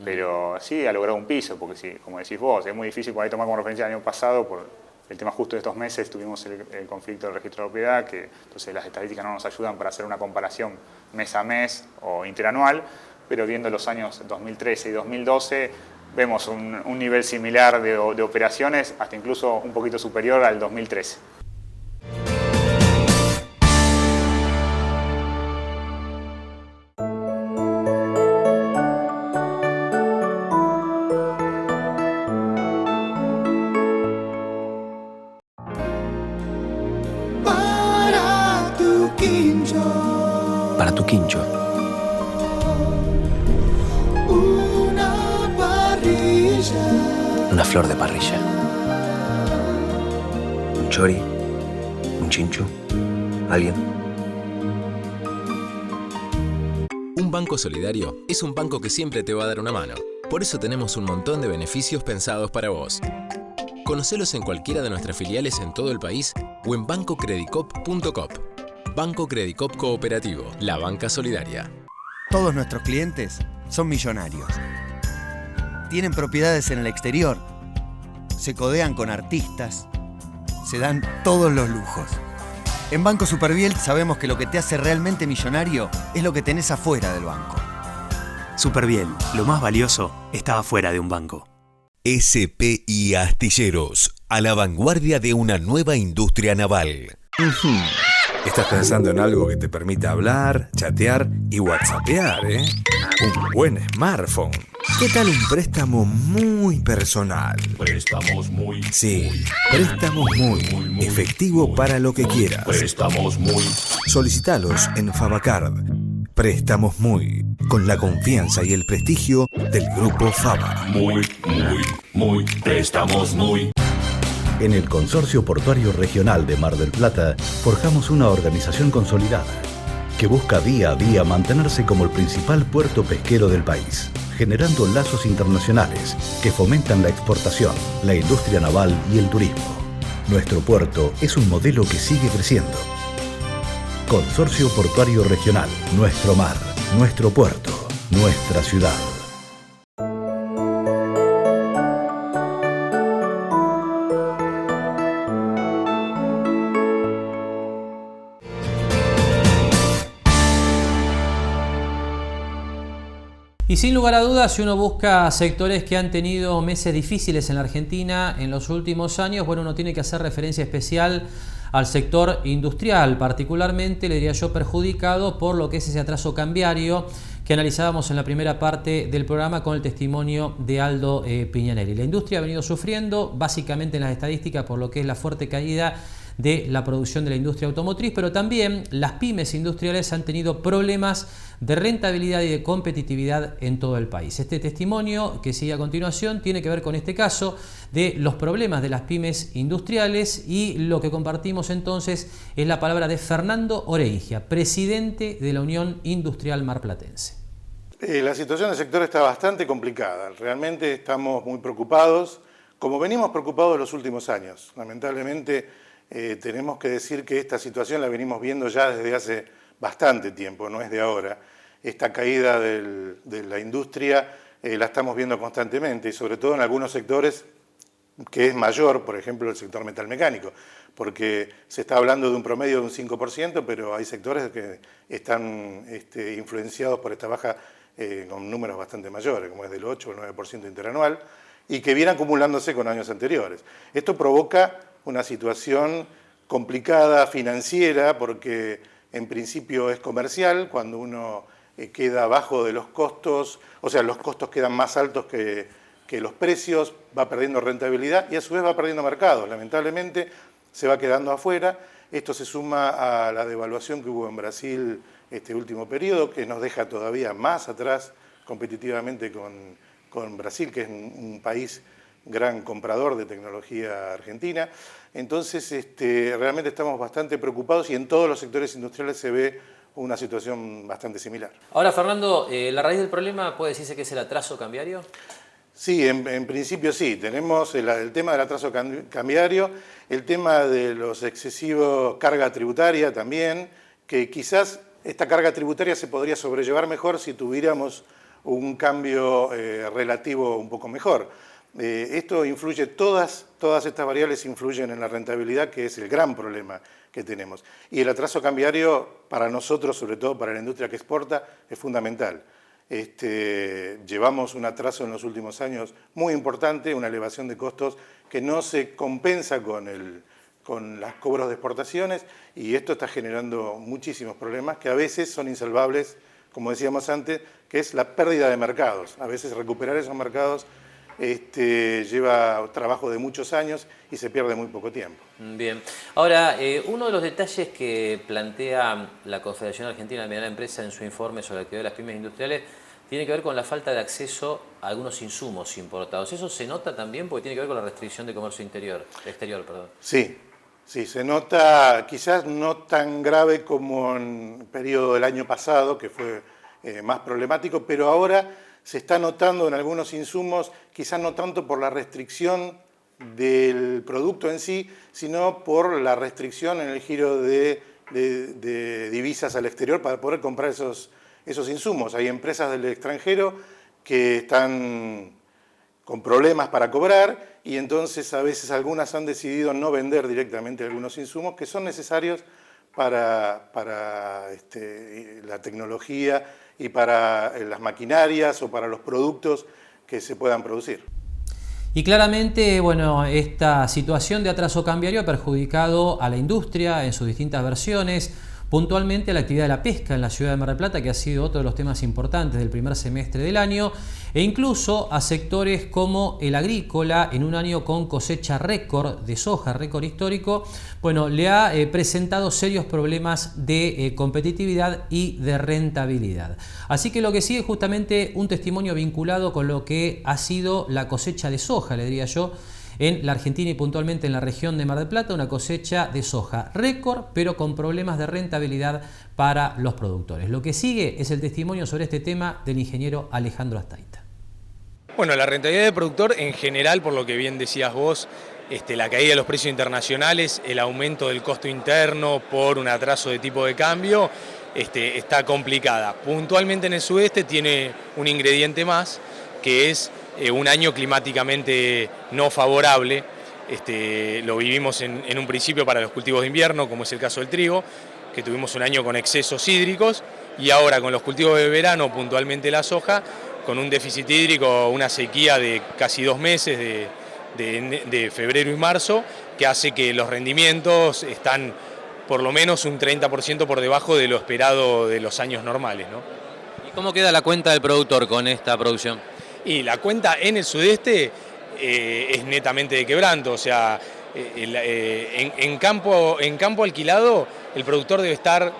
Pero sí ha logrado un piso, porque sí, como decís vos, es muy difícil por ahí tomar como referencia el año pasado, por el tema justo de estos meses tuvimos el conflicto del registro de propiedad, que entonces las estadísticas no nos ayudan para hacer una comparación mes a mes o interanual, pero viendo los años 2013 y 2012 vemos un nivel similar de operaciones, hasta incluso un poquito superior al 2013. Para tu quincho. una flor de parrilla. Un chori, un chinchu, alguien. Un banco solidario es un banco que siempre te va a dar una mano. Por eso tenemos un montón de beneficios pensados para vos. Conocelos en cualquiera de nuestras filiales en todo el país o en bancocredicop.com. Banco Credicop Cooperativo, la banca solidaria. Todos nuestros clientes son millonarios. Tienen propiedades en el exterior. Se codean con artistas. Se dan todos los lujos. En Banco Superviel sabemos que lo que te hace realmente millonario es lo que tenés afuera del banco. Superviel, lo más valioso está afuera de un banco. SPI Astilleros, a la vanguardia de una nueva industria naval. Estás pensando en algo que te permita hablar, chatear y whatsappear, ¿eh? Un buen smartphone. ¿Qué tal un préstamo muy personal? Préstamos muy. Sí, préstamos muy. Efectivo para lo que quieras. Préstamos muy. Solicitalos en Fabacard. Préstamos muy. Con la confianza y el prestigio del Grupo Faba. Muy. Préstamos muy. En el Consorcio Portuario Regional de Mar del Plata, forjamos una organización consolidada que busca día a día mantenerse como el principal puerto pesquero del país, generando lazos internacionales que fomentan la exportación, la industria naval y el turismo. Nuestro puerto es un modelo que sigue creciendo. Consorcio Portuario Regional, nuestro mar, nuestro puerto, nuestra ciudad. Y sin lugar a dudas, si uno busca sectores que han tenido meses difíciles en la Argentina en los últimos años, bueno, uno tiene que hacer referencia especial al sector industrial, particularmente, le diría yo, perjudicado por lo que es ese atraso cambiario que analizábamos en la primera parte del programa con el testimonio de Aldo Piñanelli. La industria ha venido sufriendo, básicamente en las estadísticas, por lo que es la fuerte caída de la producción de la industria automotriz, pero también las pymes industriales han tenido problemas de rentabilidad y de competitividad en todo el país. Este testimonio que sigue a continuación tiene que ver con este caso de los problemas de las pymes industriales, y lo que compartimos entonces es la palabra de Fernando Orengia, presidente de la Unión Industrial Marplatense. La situación del sector está bastante complicada. Realmente estamos muy preocupados, como venimos preocupados los últimos años. Lamentablemente tenemos que decir que esta situación la venimos viendo ya desde hace bastante tiempo, no es de ahora. Esta caída de la industria la estamos viendo constantemente, y sobre todo en algunos sectores que es mayor, por ejemplo el sector metalmecánico, porque se está hablando de un promedio de un 5%, pero hay sectores que están influenciados por esta baja con números bastante mayores, como es del 8 o el 9% interanual, y que viene acumulándose con años anteriores. Esto provoca una situación complicada financiera, porque en principio es comercial. Cuando uno queda abajo de los costos, o sea, los costos quedan más altos que los precios, va perdiendo rentabilidad y a su vez va perdiendo mercados. Lamentablemente se va quedando afuera. Esto se suma a la devaluación que hubo en Brasil este último periodo, que nos deja todavía más atrás competitivamente con Brasil, que es un país gran comprador de tecnología argentina. Entonces, realmente estamos bastante preocupados, y en todos los sectores industriales se ve una situación bastante similar. Ahora, Fernando, ¿la raíz del problema puede decirse que es el atraso cambiario? Sí, en principio sí. Tenemos el tema del atraso cambiario, el tema de los excesivos carga tributaria también, que quizás esta carga tributaria se podría sobrellevar mejor si tuviéramos un cambio relativo un poco mejor. Esto influye, todas estas variables influyen en la rentabilidad, que es el gran problema que tenemos. Y el atraso cambiario para nosotros, sobre todo para la industria que exporta, es fundamental. Llevamos un atraso en los últimos años muy importante, una elevación de costos que no se compensa con los cobros de exportaciones, y esto está generando muchísimos problemas que a veces son insalvables, como decíamos antes, que es la pérdida de mercados. A veces recuperar esos mercados lleva trabajo de muchos años y se pierde muy poco tiempo. Bien. Ahora, uno de los detalles que plantea la Confederación Argentina de Mediana Empresa en su informe sobre la actividad de las pymes industriales tiene que ver con la falta de acceso a algunos insumos importados. ¿Eso se nota también porque tiene que ver con la restricción de comercio exterior? Sí, se nota, quizás no tan grave como en el periodo del año pasado, que fue más problemático, pero ahora se está notando en algunos insumos, quizás no tanto por la restricción del producto en sí, sino por la restricción en el giro de divisas al exterior para poder comprar esos insumos. Hay empresas del extranjero que están con problemas para cobrar y entonces a veces algunas han decidido no vender directamente algunos insumos que son necesarios para la tecnología y para las maquinarias o para los productos que se puedan producir. Y claramente, bueno, esta situación de atraso cambiario ha perjudicado a la industria en sus distintas versiones, puntualmente a la actividad de la pesca en la ciudad de Mar del Plata, que ha sido otro de los temas importantes del primer semestre del año, e incluso a sectores como el agrícola, en un año con cosecha récord de soja, récord histórico, bueno, le ha presentado serios problemas de competitividad y de rentabilidad. Así que lo que sigue es justamente un testimonio vinculado con lo que ha sido la cosecha de soja, le diría yo, en la Argentina y puntualmente en la región de Mar del Plata, una cosecha de soja récord, pero con problemas de rentabilidad para los productores. Lo que sigue es el testimonio sobre este tema del ingeniero Alejandro Astaita. Bueno, la rentabilidad del productor en general, por lo que bien decías vos, la caída de los precios internacionales, el aumento del costo interno por un atraso de tipo de cambio, está complicada. Puntualmente en el sudeste tiene un ingrediente más, que es un año climáticamente no favorable. Lo vivimos en un principio para los cultivos de invierno, como es el caso del trigo, que tuvimos un año con excesos hídricos, y ahora con los cultivos de verano, puntualmente la soja, con un déficit hídrico, una sequía de casi 2 meses, de febrero y marzo, que hace que los rendimientos están por lo menos un 30% por debajo de lo esperado de los años normales, ¿no? ¿Y cómo queda la cuenta del productor con esta producción? Y la cuenta en el sudeste es netamente de quebranto, o sea, en campo alquilado el productor debe estar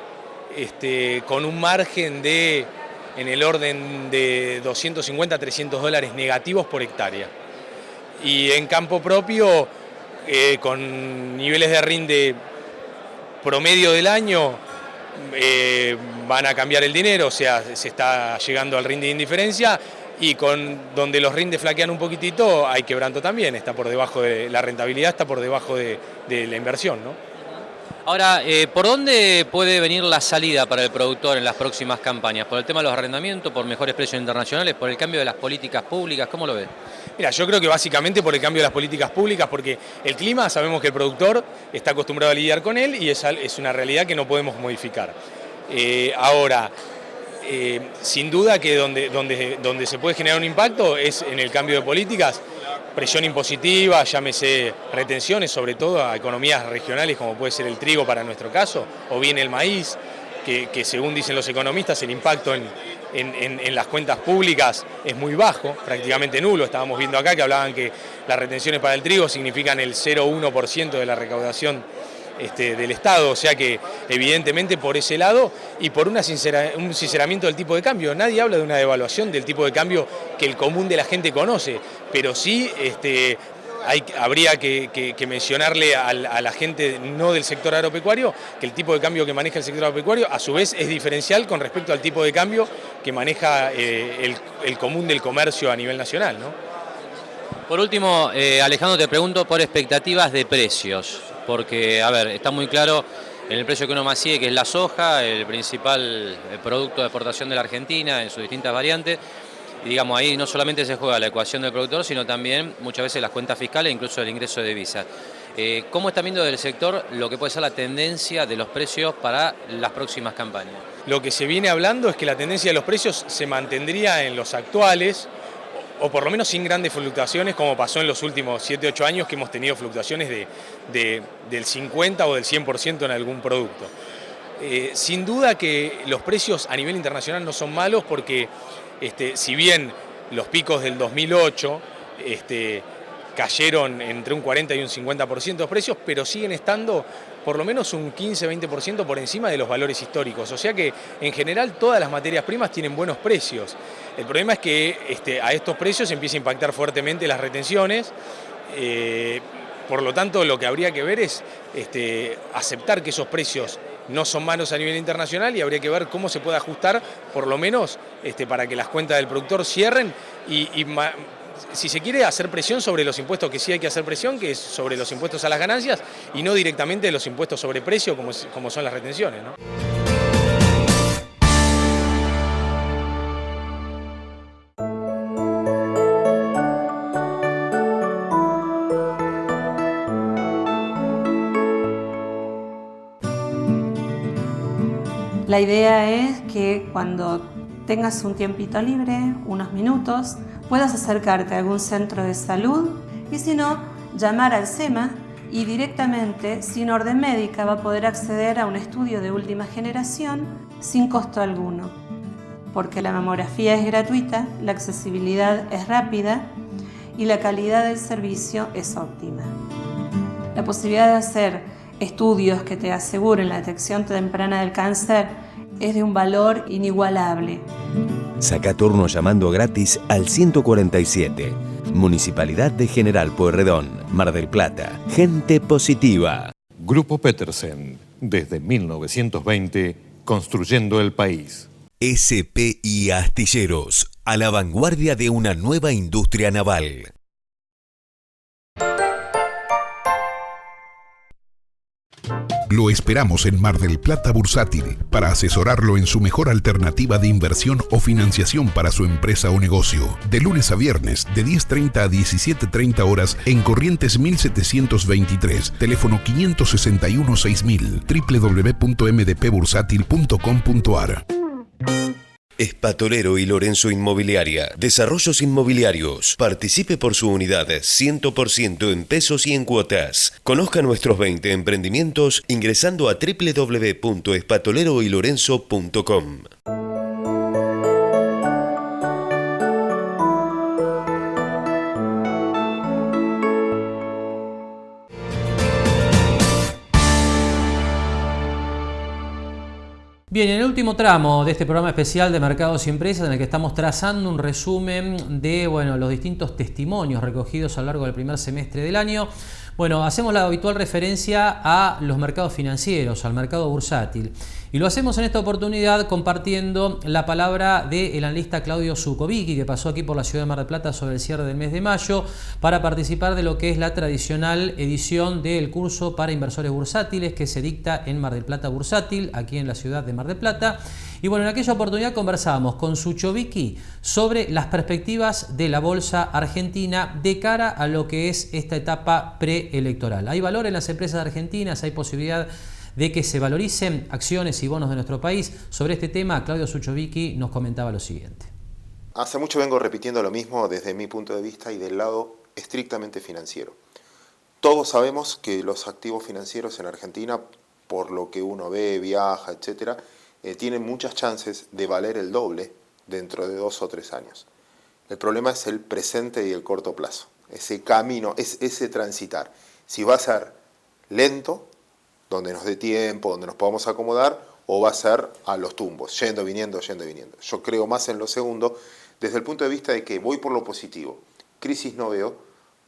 con un margen en el orden de 250 a 300 dólares negativos por hectárea. Y en campo propio, con niveles de rinde promedio del año, van a cambiar el dinero, o sea, se está llegando al rinde de indiferencia. Y donde los rindes flaquean un poquitito, hay quebranto también, está por debajo de la rentabilidad, está por debajo de la inversión, ¿no? Ahora, ¿por dónde puede venir la salida para el productor en las próximas campañas? ¿Por el tema de los arrendamientos, por mejores precios internacionales, por el cambio de las políticas públicas? ¿Cómo lo ves? Mira, yo creo que básicamente por el cambio de las políticas públicas, porque el clima, sabemos que el productor está acostumbrado a lidiar con él y es una realidad que no podemos modificar. Ahora, sin duda que donde se puede generar un impacto es en el cambio de políticas, presión impositiva, llámese retenciones, sobre todo a economías regionales como puede ser el trigo para nuestro caso, o bien el maíz, que según dicen los economistas el impacto en las cuentas públicas es muy bajo, prácticamente nulo. Estábamos viendo acá que hablaban que las retenciones para el trigo significan el 0,1% de la recaudación del Estado, o sea que evidentemente por ese lado y por un sinceramiento del tipo de cambio. Nadie habla de una devaluación del tipo de cambio que el común de la gente conoce, pero sí habría que mencionarle a la gente no del sector agropecuario que el tipo de cambio que maneja el sector agropecuario a su vez es diferencial con respecto al tipo de cambio que maneja el común del comercio a nivel nacional, ¿no? Por último, Alejandro, te pregunto por expectativas de precios, porque, a ver, está muy claro en el precio que uno más sigue, que es la soja, el principal producto de exportación de la Argentina en sus distintas variantes. Y digamos, ahí no solamente se juega la ecuación del productor, sino también muchas veces las cuentas fiscales e incluso el ingreso de divisas. ¿Cómo están viendo del sector lo que puede ser la tendencia de los precios para las próximas campañas? Lo que se viene hablando es que la tendencia de los precios se mantendría en los actuales, o por lo menos sin grandes fluctuaciones, como pasó en los últimos 7-8 años, que hemos tenido fluctuaciones del 50 o del 100% en algún producto. Sin duda que los precios a nivel internacional no son malos porque si bien los picos del 2008 cayeron entre un 40 y un 50% de precios, pero siguen estando por lo menos un 15-20% por encima de los valores históricos. O sea que en general todas las materias primas tienen buenos precios. El problema es que a estos precios empieza a impactar fuertemente las retenciones. Por lo tanto, lo que habría que ver es aceptar que esos precios no son malos a nivel internacional y habría que ver cómo se puede ajustar, por lo menos para que las cuentas del productor cierren y si se quiere hacer presión sobre los impuestos, que sí hay que hacer presión, que es sobre los impuestos a las ganancias y no directamente los impuestos sobre precio como son las retenciones, ¿no? La idea es que cuando tengas un tiempito libre, unos minutos, puedas acercarte a algún centro de salud y si no, llamar al SEMA y directamente, sin orden médica, va a poder acceder a un estudio de última generación sin costo alguno. Porque la mamografía es gratuita, la accesibilidad es rápida y la calidad del servicio es óptima. La posibilidad de hacer estudios que te aseguren la detección temprana del cáncer es de un valor inigualable. Saca turno llamando gratis al 147. Municipalidad de General Pueyrredón, Mar del Plata. Gente positiva. Grupo Petersen, desde 1920, construyendo el país. SPI Astilleros, a la vanguardia de una nueva industria naval. Lo esperamos en Mar del Plata Bursátil para asesorarlo en su mejor alternativa de inversión o financiación para su empresa o negocio. De lunes a viernes, de 10:30 a 17:30 horas en Corrientes 1723, teléfono 561-6000, www.mdpbursátil.com.ar. Espatolero y Lorenzo Inmobiliaria. Desarrollos inmobiliarios. Participe por su unidad 100% en pesos y en cuotas. Conozca nuestros 20 emprendimientos ingresando a www.espatoleroylorenzo.com. Bien, en el último tramo de este programa especial de Mercados y Empresas, en el que estamos trazando un resumen de los distintos testimonios recogidos a lo largo del primer semestre del año, hacemos la habitual referencia a los mercados financieros, al mercado bursátil. Y lo hacemos en esta oportunidad compartiendo la palabra del analista Claudio Zukovicki, que pasó aquí por la ciudad de Mar del Plata sobre el cierre del mes de mayo para participar de lo que es la tradicional edición del curso para inversores bursátiles que se dicta en Mar del Plata Bursátil, aquí en la ciudad de Mar del Plata. Y en aquella oportunidad conversábamos con Zukovicki sobre las perspectivas de la bolsa argentina de cara a lo que es esta etapa preelectoral. ¿Hay valor en las empresas argentinas? ¿Hay posibilidad de que se valoricen acciones y bonos de nuestro país? Sobre este tema, Claudio Zukovicki nos comentaba lo siguiente. Hace mucho vengo repitiendo lo mismo desde mi punto de vista y del lado estrictamente financiero. Todos sabemos que los activos financieros en Argentina, por lo que uno ve, viaja, etcétera, tienen muchas chances de valer el doble dentro de 2 o 3 años. El problema es el presente y el corto plazo. Ese camino, ese transitar. Si va a ser lento, donde nos dé tiempo, donde nos podamos acomodar, o va a ser a los tumbos, yendo, viniendo, yendo, viniendo. Yo creo más en lo segundo, desde el punto de vista de que voy por lo positivo. Crisis no veo,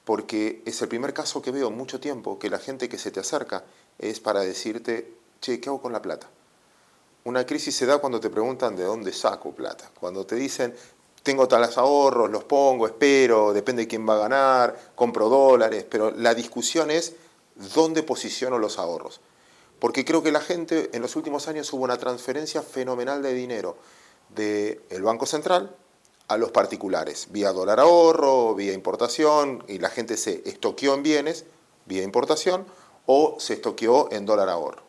porque es el primer caso que veo en mucho tiempo que la gente que se te acerca es para decirte, che, ¿qué hago con la plata? Una crisis se da cuando te preguntan de dónde saco plata. Cuando te dicen, tengo tales ahorros, los pongo, espero, depende de quién va a ganar, compro dólares, pero la discusión es dónde posiciono los ahorros. Porque creo que la gente, en los últimos años hubo una transferencia fenomenal de dinero del Banco Central a los particulares, vía dólar ahorro, vía importación, y la gente se estoqueó en bienes, vía importación, o se estoqueó en dólar ahorro.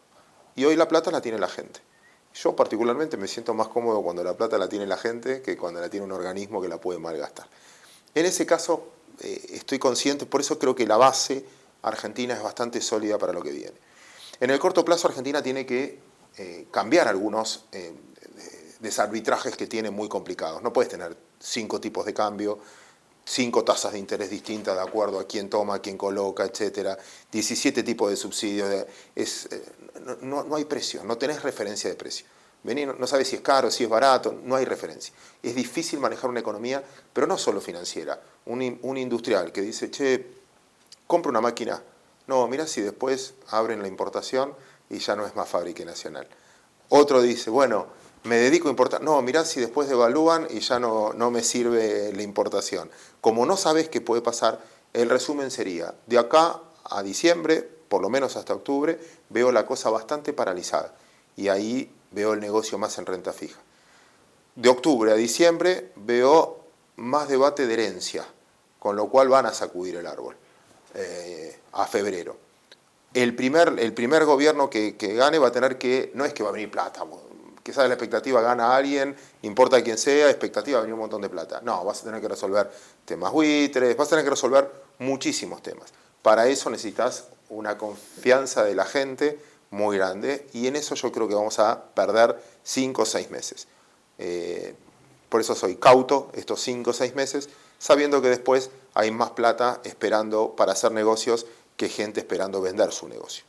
Y hoy la plata la tiene la gente. Yo particularmente me siento más cómodo cuando la plata la tiene la gente que cuando la tiene un organismo que la puede malgastar. En ese caso estoy consciente, por eso creo que la base argentina es bastante sólida para lo que viene. En el corto plazo Argentina tiene que cambiar algunos desarbitrajes que tiene muy complicados. No puedes tener 5 tipos de cambio, 5 tasas de interés distintas de acuerdo a quién toma, quién coloca, etcétera, 17 tipos de subsidios. No hay precio, no tenés referencia de precio. Vení, no sabes si es caro, si es barato, no hay referencia. Es difícil manejar una economía, pero no solo financiera. Un industrial que dice, che, compra una máquina. No, mirá si después abren la importación y ya no es más fábrica nacional. Otro dice, bueno, me dedico a importar. No, mirá si después devalúan y ya no me sirve la importación. Como no sabes qué puede pasar, el resumen sería, de acá a diciembre, por lo menos hasta octubre, veo la cosa bastante paralizada. Y ahí veo el negocio más en renta fija. De octubre a diciembre veo más debate de herencia, con lo cual van a sacudir el árbol a febrero. El primer gobierno que gane va a tener que, no es que va a venir plata, quizás la expectativa gana a alguien, importa a quien sea, expectativa va a venir un montón de plata. No, vas a tener que resolver temas buitres, vas a tener que resolver muchísimos temas. Para eso necesitas una confianza de la gente muy grande y en eso yo creo que vamos a perder 5 o 6 meses. Por eso soy cauto estos 5 o 6 meses, sabiendo que después hay más plata esperando para hacer negocios que gente esperando vender su negocio.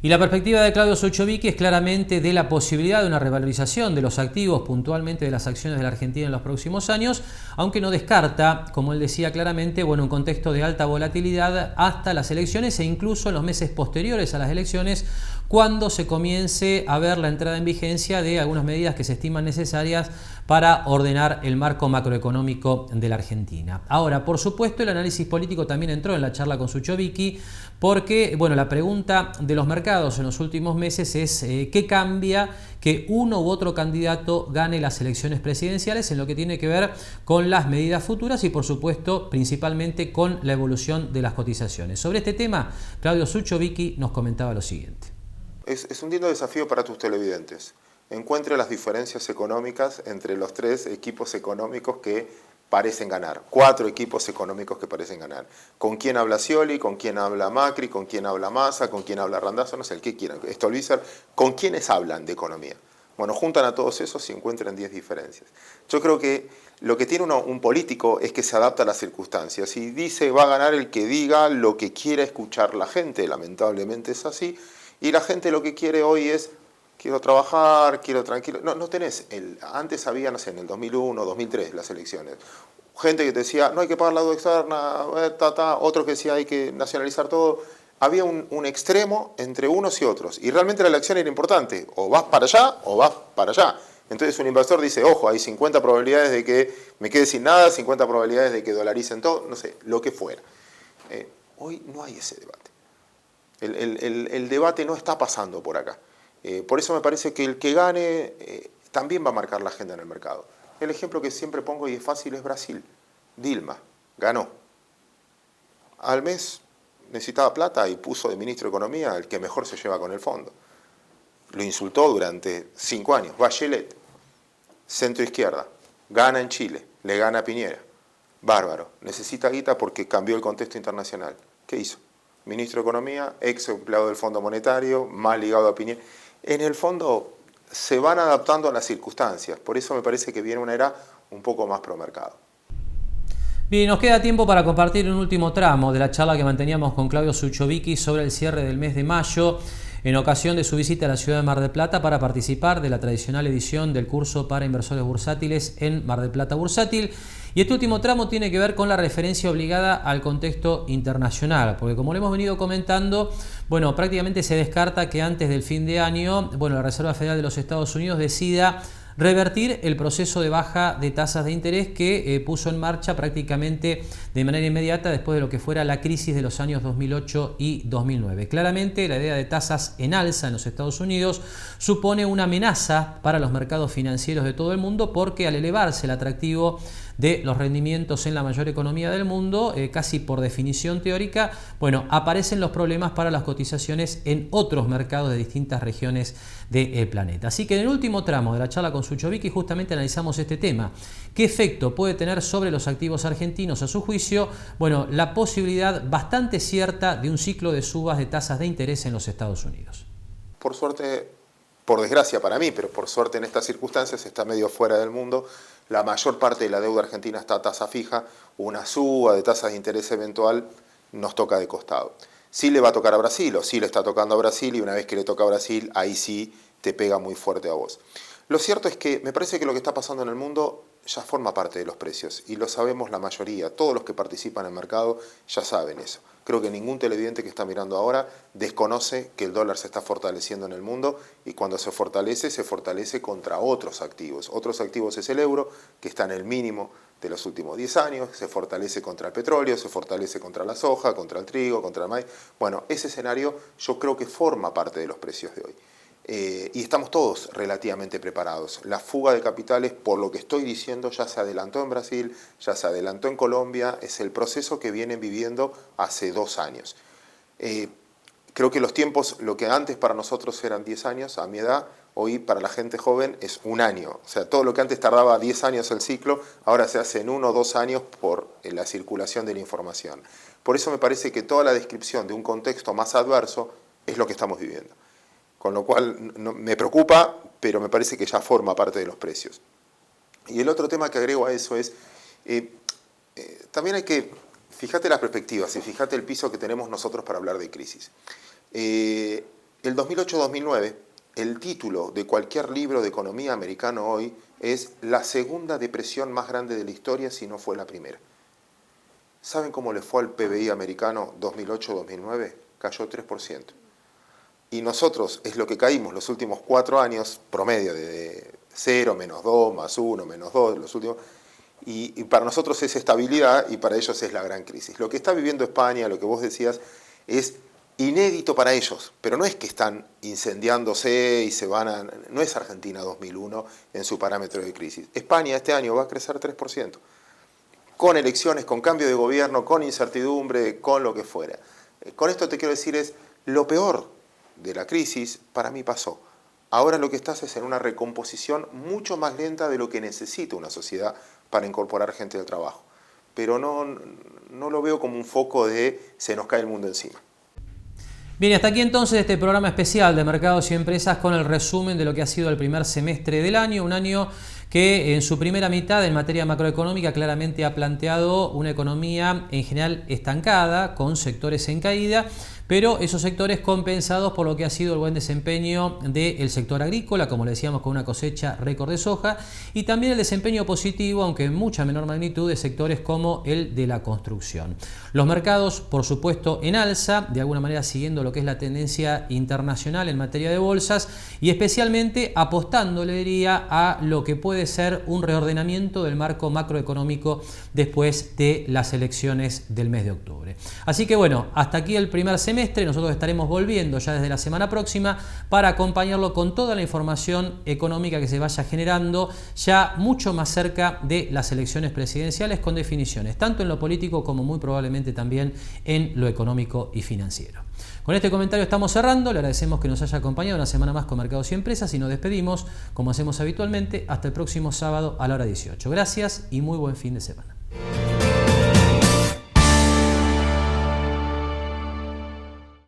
Y la perspectiva de Claudio Suchovicki es claramente de la posibilidad de una revalorización de los activos, puntualmente de las acciones de la Argentina en los próximos años, aunque no descarta, como él decía claramente, un contexto de alta volatilidad hasta las elecciones e incluso en los meses posteriores a las elecciones, cuando se comience a ver la entrada en vigencia de algunas medidas que se estiman necesarias para ordenar el marco macroeconómico de la Argentina. Ahora, por supuesto, el análisis político también entró en la charla con Suchovicki, porque la pregunta de los mercados en los últimos meses es ¿qué cambia que uno u otro candidato gane las elecciones presidenciales en lo que tiene que ver con las medidas futuras y, por supuesto, principalmente con la evolución de las cotizaciones? Sobre este tema, Claudio Suchovicki nos comentaba lo siguiente. Es un lindo desafío para tus televidentes. Encuentre las diferencias económicas entre los 3 equipos económicos que parecen ganar. 4 equipos económicos que parecen ganar. ¿Con quién habla Scioli? ¿Con quién habla Macri? ¿Con quién habla Massa? ¿Con quién habla Randazzo? No sé, el que quieran. Stolbizer. ¿Con quiénes hablan de economía? Bueno, juntan a todos esos y encuentran 10 diferencias. Yo creo que lo que tiene un político es que se adapta a las circunstancias. Y dice, va a ganar el que diga lo que quiera escuchar la gente. Lamentablemente es así. Y la gente lo que quiere hoy es, quiero trabajar, quiero tranquilo. No tenés, antes había, no sé, en el 2001, 2003, las elecciones. Gente que te decía, no hay que pagar la deuda externa, otro que decía, hay que nacionalizar todo. Había un extremo entre unos y otros. Y realmente la elección era importante. O vas para allá o vas para allá. Entonces un inversor dice, ojo, hay 50 probabilidades de que me quede sin nada, 50 probabilidades de que dolaricen todo, no sé, lo que fuera. Hoy no hay ese debate. El debate no está pasando por acá. Por eso me parece que el que gane también va a marcar la agenda en el mercado. El ejemplo que siempre pongo y es fácil es Brasil. Dilma ganó. Al mes necesitaba plata y puso de ministro de Economía el que mejor se lleva con el fondo. Lo insultó durante 5 años. Bachelet, centro izquierda, gana en Chile, le gana a Piñera. Bárbaro. Necesita guita porque cambió el contexto internacional. ¿Qué hizo? Ministro de Economía, ex empleado del Fondo Monetario, más ligado a Piñera. En el fondo se van adaptando a las circunstancias, por eso me parece que viene una era un poco más pro mercado. Bien, nos queda tiempo para compartir un último tramo de la charla que manteníamos con Claudio Suchovicki sobre el cierre del mes de mayo, en ocasión de su visita a la ciudad de Mar del Plata para participar de la tradicional edición del curso para inversores bursátiles en Mar del Plata Bursátil. Y este último tramo tiene que ver con la referencia obligada al contexto internacional, porque como lo hemos venido comentando, prácticamente se descarta que antes del fin de año, la Reserva Federal de los Estados Unidos decida revertir el proceso de baja de tasas de interés que puso en marcha prácticamente de manera inmediata después de lo que fuera la crisis de los años 2008 y 2009. Claramente la idea de tasas en alza en los Estados Unidos supone una amenaza para los mercados financieros de todo el mundo, porque al elevarse el atractivo de los rendimientos en la mayor economía del mundo, casi por definición teórica, aparecen los problemas para las cotizaciones en otros mercados de distintas regiones del planeta. Así que en el último tramo de la charla con Suchovicki justamente analizamos este tema. ¿Qué efecto puede tener sobre los activos argentinos, a su juicio? La posibilidad bastante cierta de un ciclo de subas de tasas de interés en los Estados Unidos. Por suerte, por desgracia para mí, pero por suerte en estas circunstancias está medio fuera del mundo. La mayor parte de la deuda argentina está a tasa fija. Una suba de tasas de interés eventual nos toca de costado. Sí le va a tocar a Brasil, o sí le está tocando a Brasil, y una vez que le toca a Brasil, ahí sí te pega muy fuerte a vos. Lo cierto es que me parece que lo que está pasando en el mundo ya forma parte de los precios y lo sabemos la mayoría, todos los que participan en el mercado ya saben eso. Creo que ningún televidente que está mirando ahora desconoce que el dólar se está fortaleciendo en el mundo y cuando se fortalece contra otros activos. Otros activos es el euro, que está en el mínimo de los últimos 10 años, se fortalece contra el petróleo, se fortalece contra la soja, contra el trigo, contra el maíz. Bueno, ese escenario yo creo que forma parte de los precios de hoy. Y estamos todos relativamente preparados. La fuga de capitales, por lo que estoy diciendo, ya se adelantó en Brasil, ya se adelantó en Colombia, es el proceso que vienen viviendo hace 2 años. Creo que los tiempos, lo que antes para nosotros eran 10 años, a mi edad, hoy para la gente joven es 1 año. O sea, todo lo que antes tardaba 10 años el ciclo, ahora se hace en 1 o 2 años por la circulación de la información. Por eso me parece que toda la descripción de un contexto más adverso es lo que estamos viviendo. Con lo cual me preocupa, pero me parece que ya forma parte de los precios. Y el otro tema que agrego a eso es, también hay que, fíjate las perspectivas y fíjate el piso que tenemos nosotros para hablar de crisis. El 2008-2009, el título de cualquier libro de economía americano hoy es la segunda depresión más grande de la historia, si no fue la primera. ¿Saben cómo le fue al PBI americano 2008-2009? Cayó 3%. Y nosotros es lo que caímos los últimos 4 años, promedio de 0, -2, +1, -2, los últimos. Y para nosotros es estabilidad y para ellos es la gran crisis. Lo que está viviendo España, lo que vos decías, es inédito para ellos, pero no es que están incendiándose y se van a... No es Argentina 2001 en su parámetro de crisis. España este año va a crecer 3%. Con elecciones, con cambio de gobierno, con incertidumbre, con lo que fuera. Con esto te quiero decir es lo peor de la crisis, para mí pasó. Ahora lo que estás es en una recomposición mucho más lenta de lo que necesita una sociedad para incorporar gente al trabajo. Pero no lo veo como un foco de se nos cae el mundo encima. Bien, hasta aquí entonces este programa especial de Mercados y Empresas con el resumen de lo que ha sido el primer semestre del año, un año que en su primera mitad en materia macroeconómica claramente ha planteado una economía en general estancada, con sectores en caída, pero esos sectores compensados por lo que ha sido el buen desempeño del sector agrícola, como le decíamos, con una cosecha récord de soja, y también el desempeño positivo, aunque en mucha menor magnitud, de sectores como el de la construcción. Los mercados, por supuesto, en alza, de alguna manera siguiendo lo que es la tendencia internacional en materia de bolsas y especialmente apostando, le diría, a lo que puede ser un reordenamiento del marco macroeconómico después de las elecciones del mes de octubre. Así que bueno, hasta aquí el primer semestre. Nosotros estaremos volviendo ya desde la semana próxima para acompañarlo con toda la información económica que se vaya generando ya mucho más cerca de las elecciones presidenciales, con definiciones tanto en lo político como muy probablemente también en lo económico y financiero. Con este comentario estamos cerrando, le agradecemos que nos haya acompañado una semana más con Mercados y Empresas y nos despedimos, como hacemos habitualmente, hasta el próximo sábado a la hora 18. Gracias y muy buen fin de semana.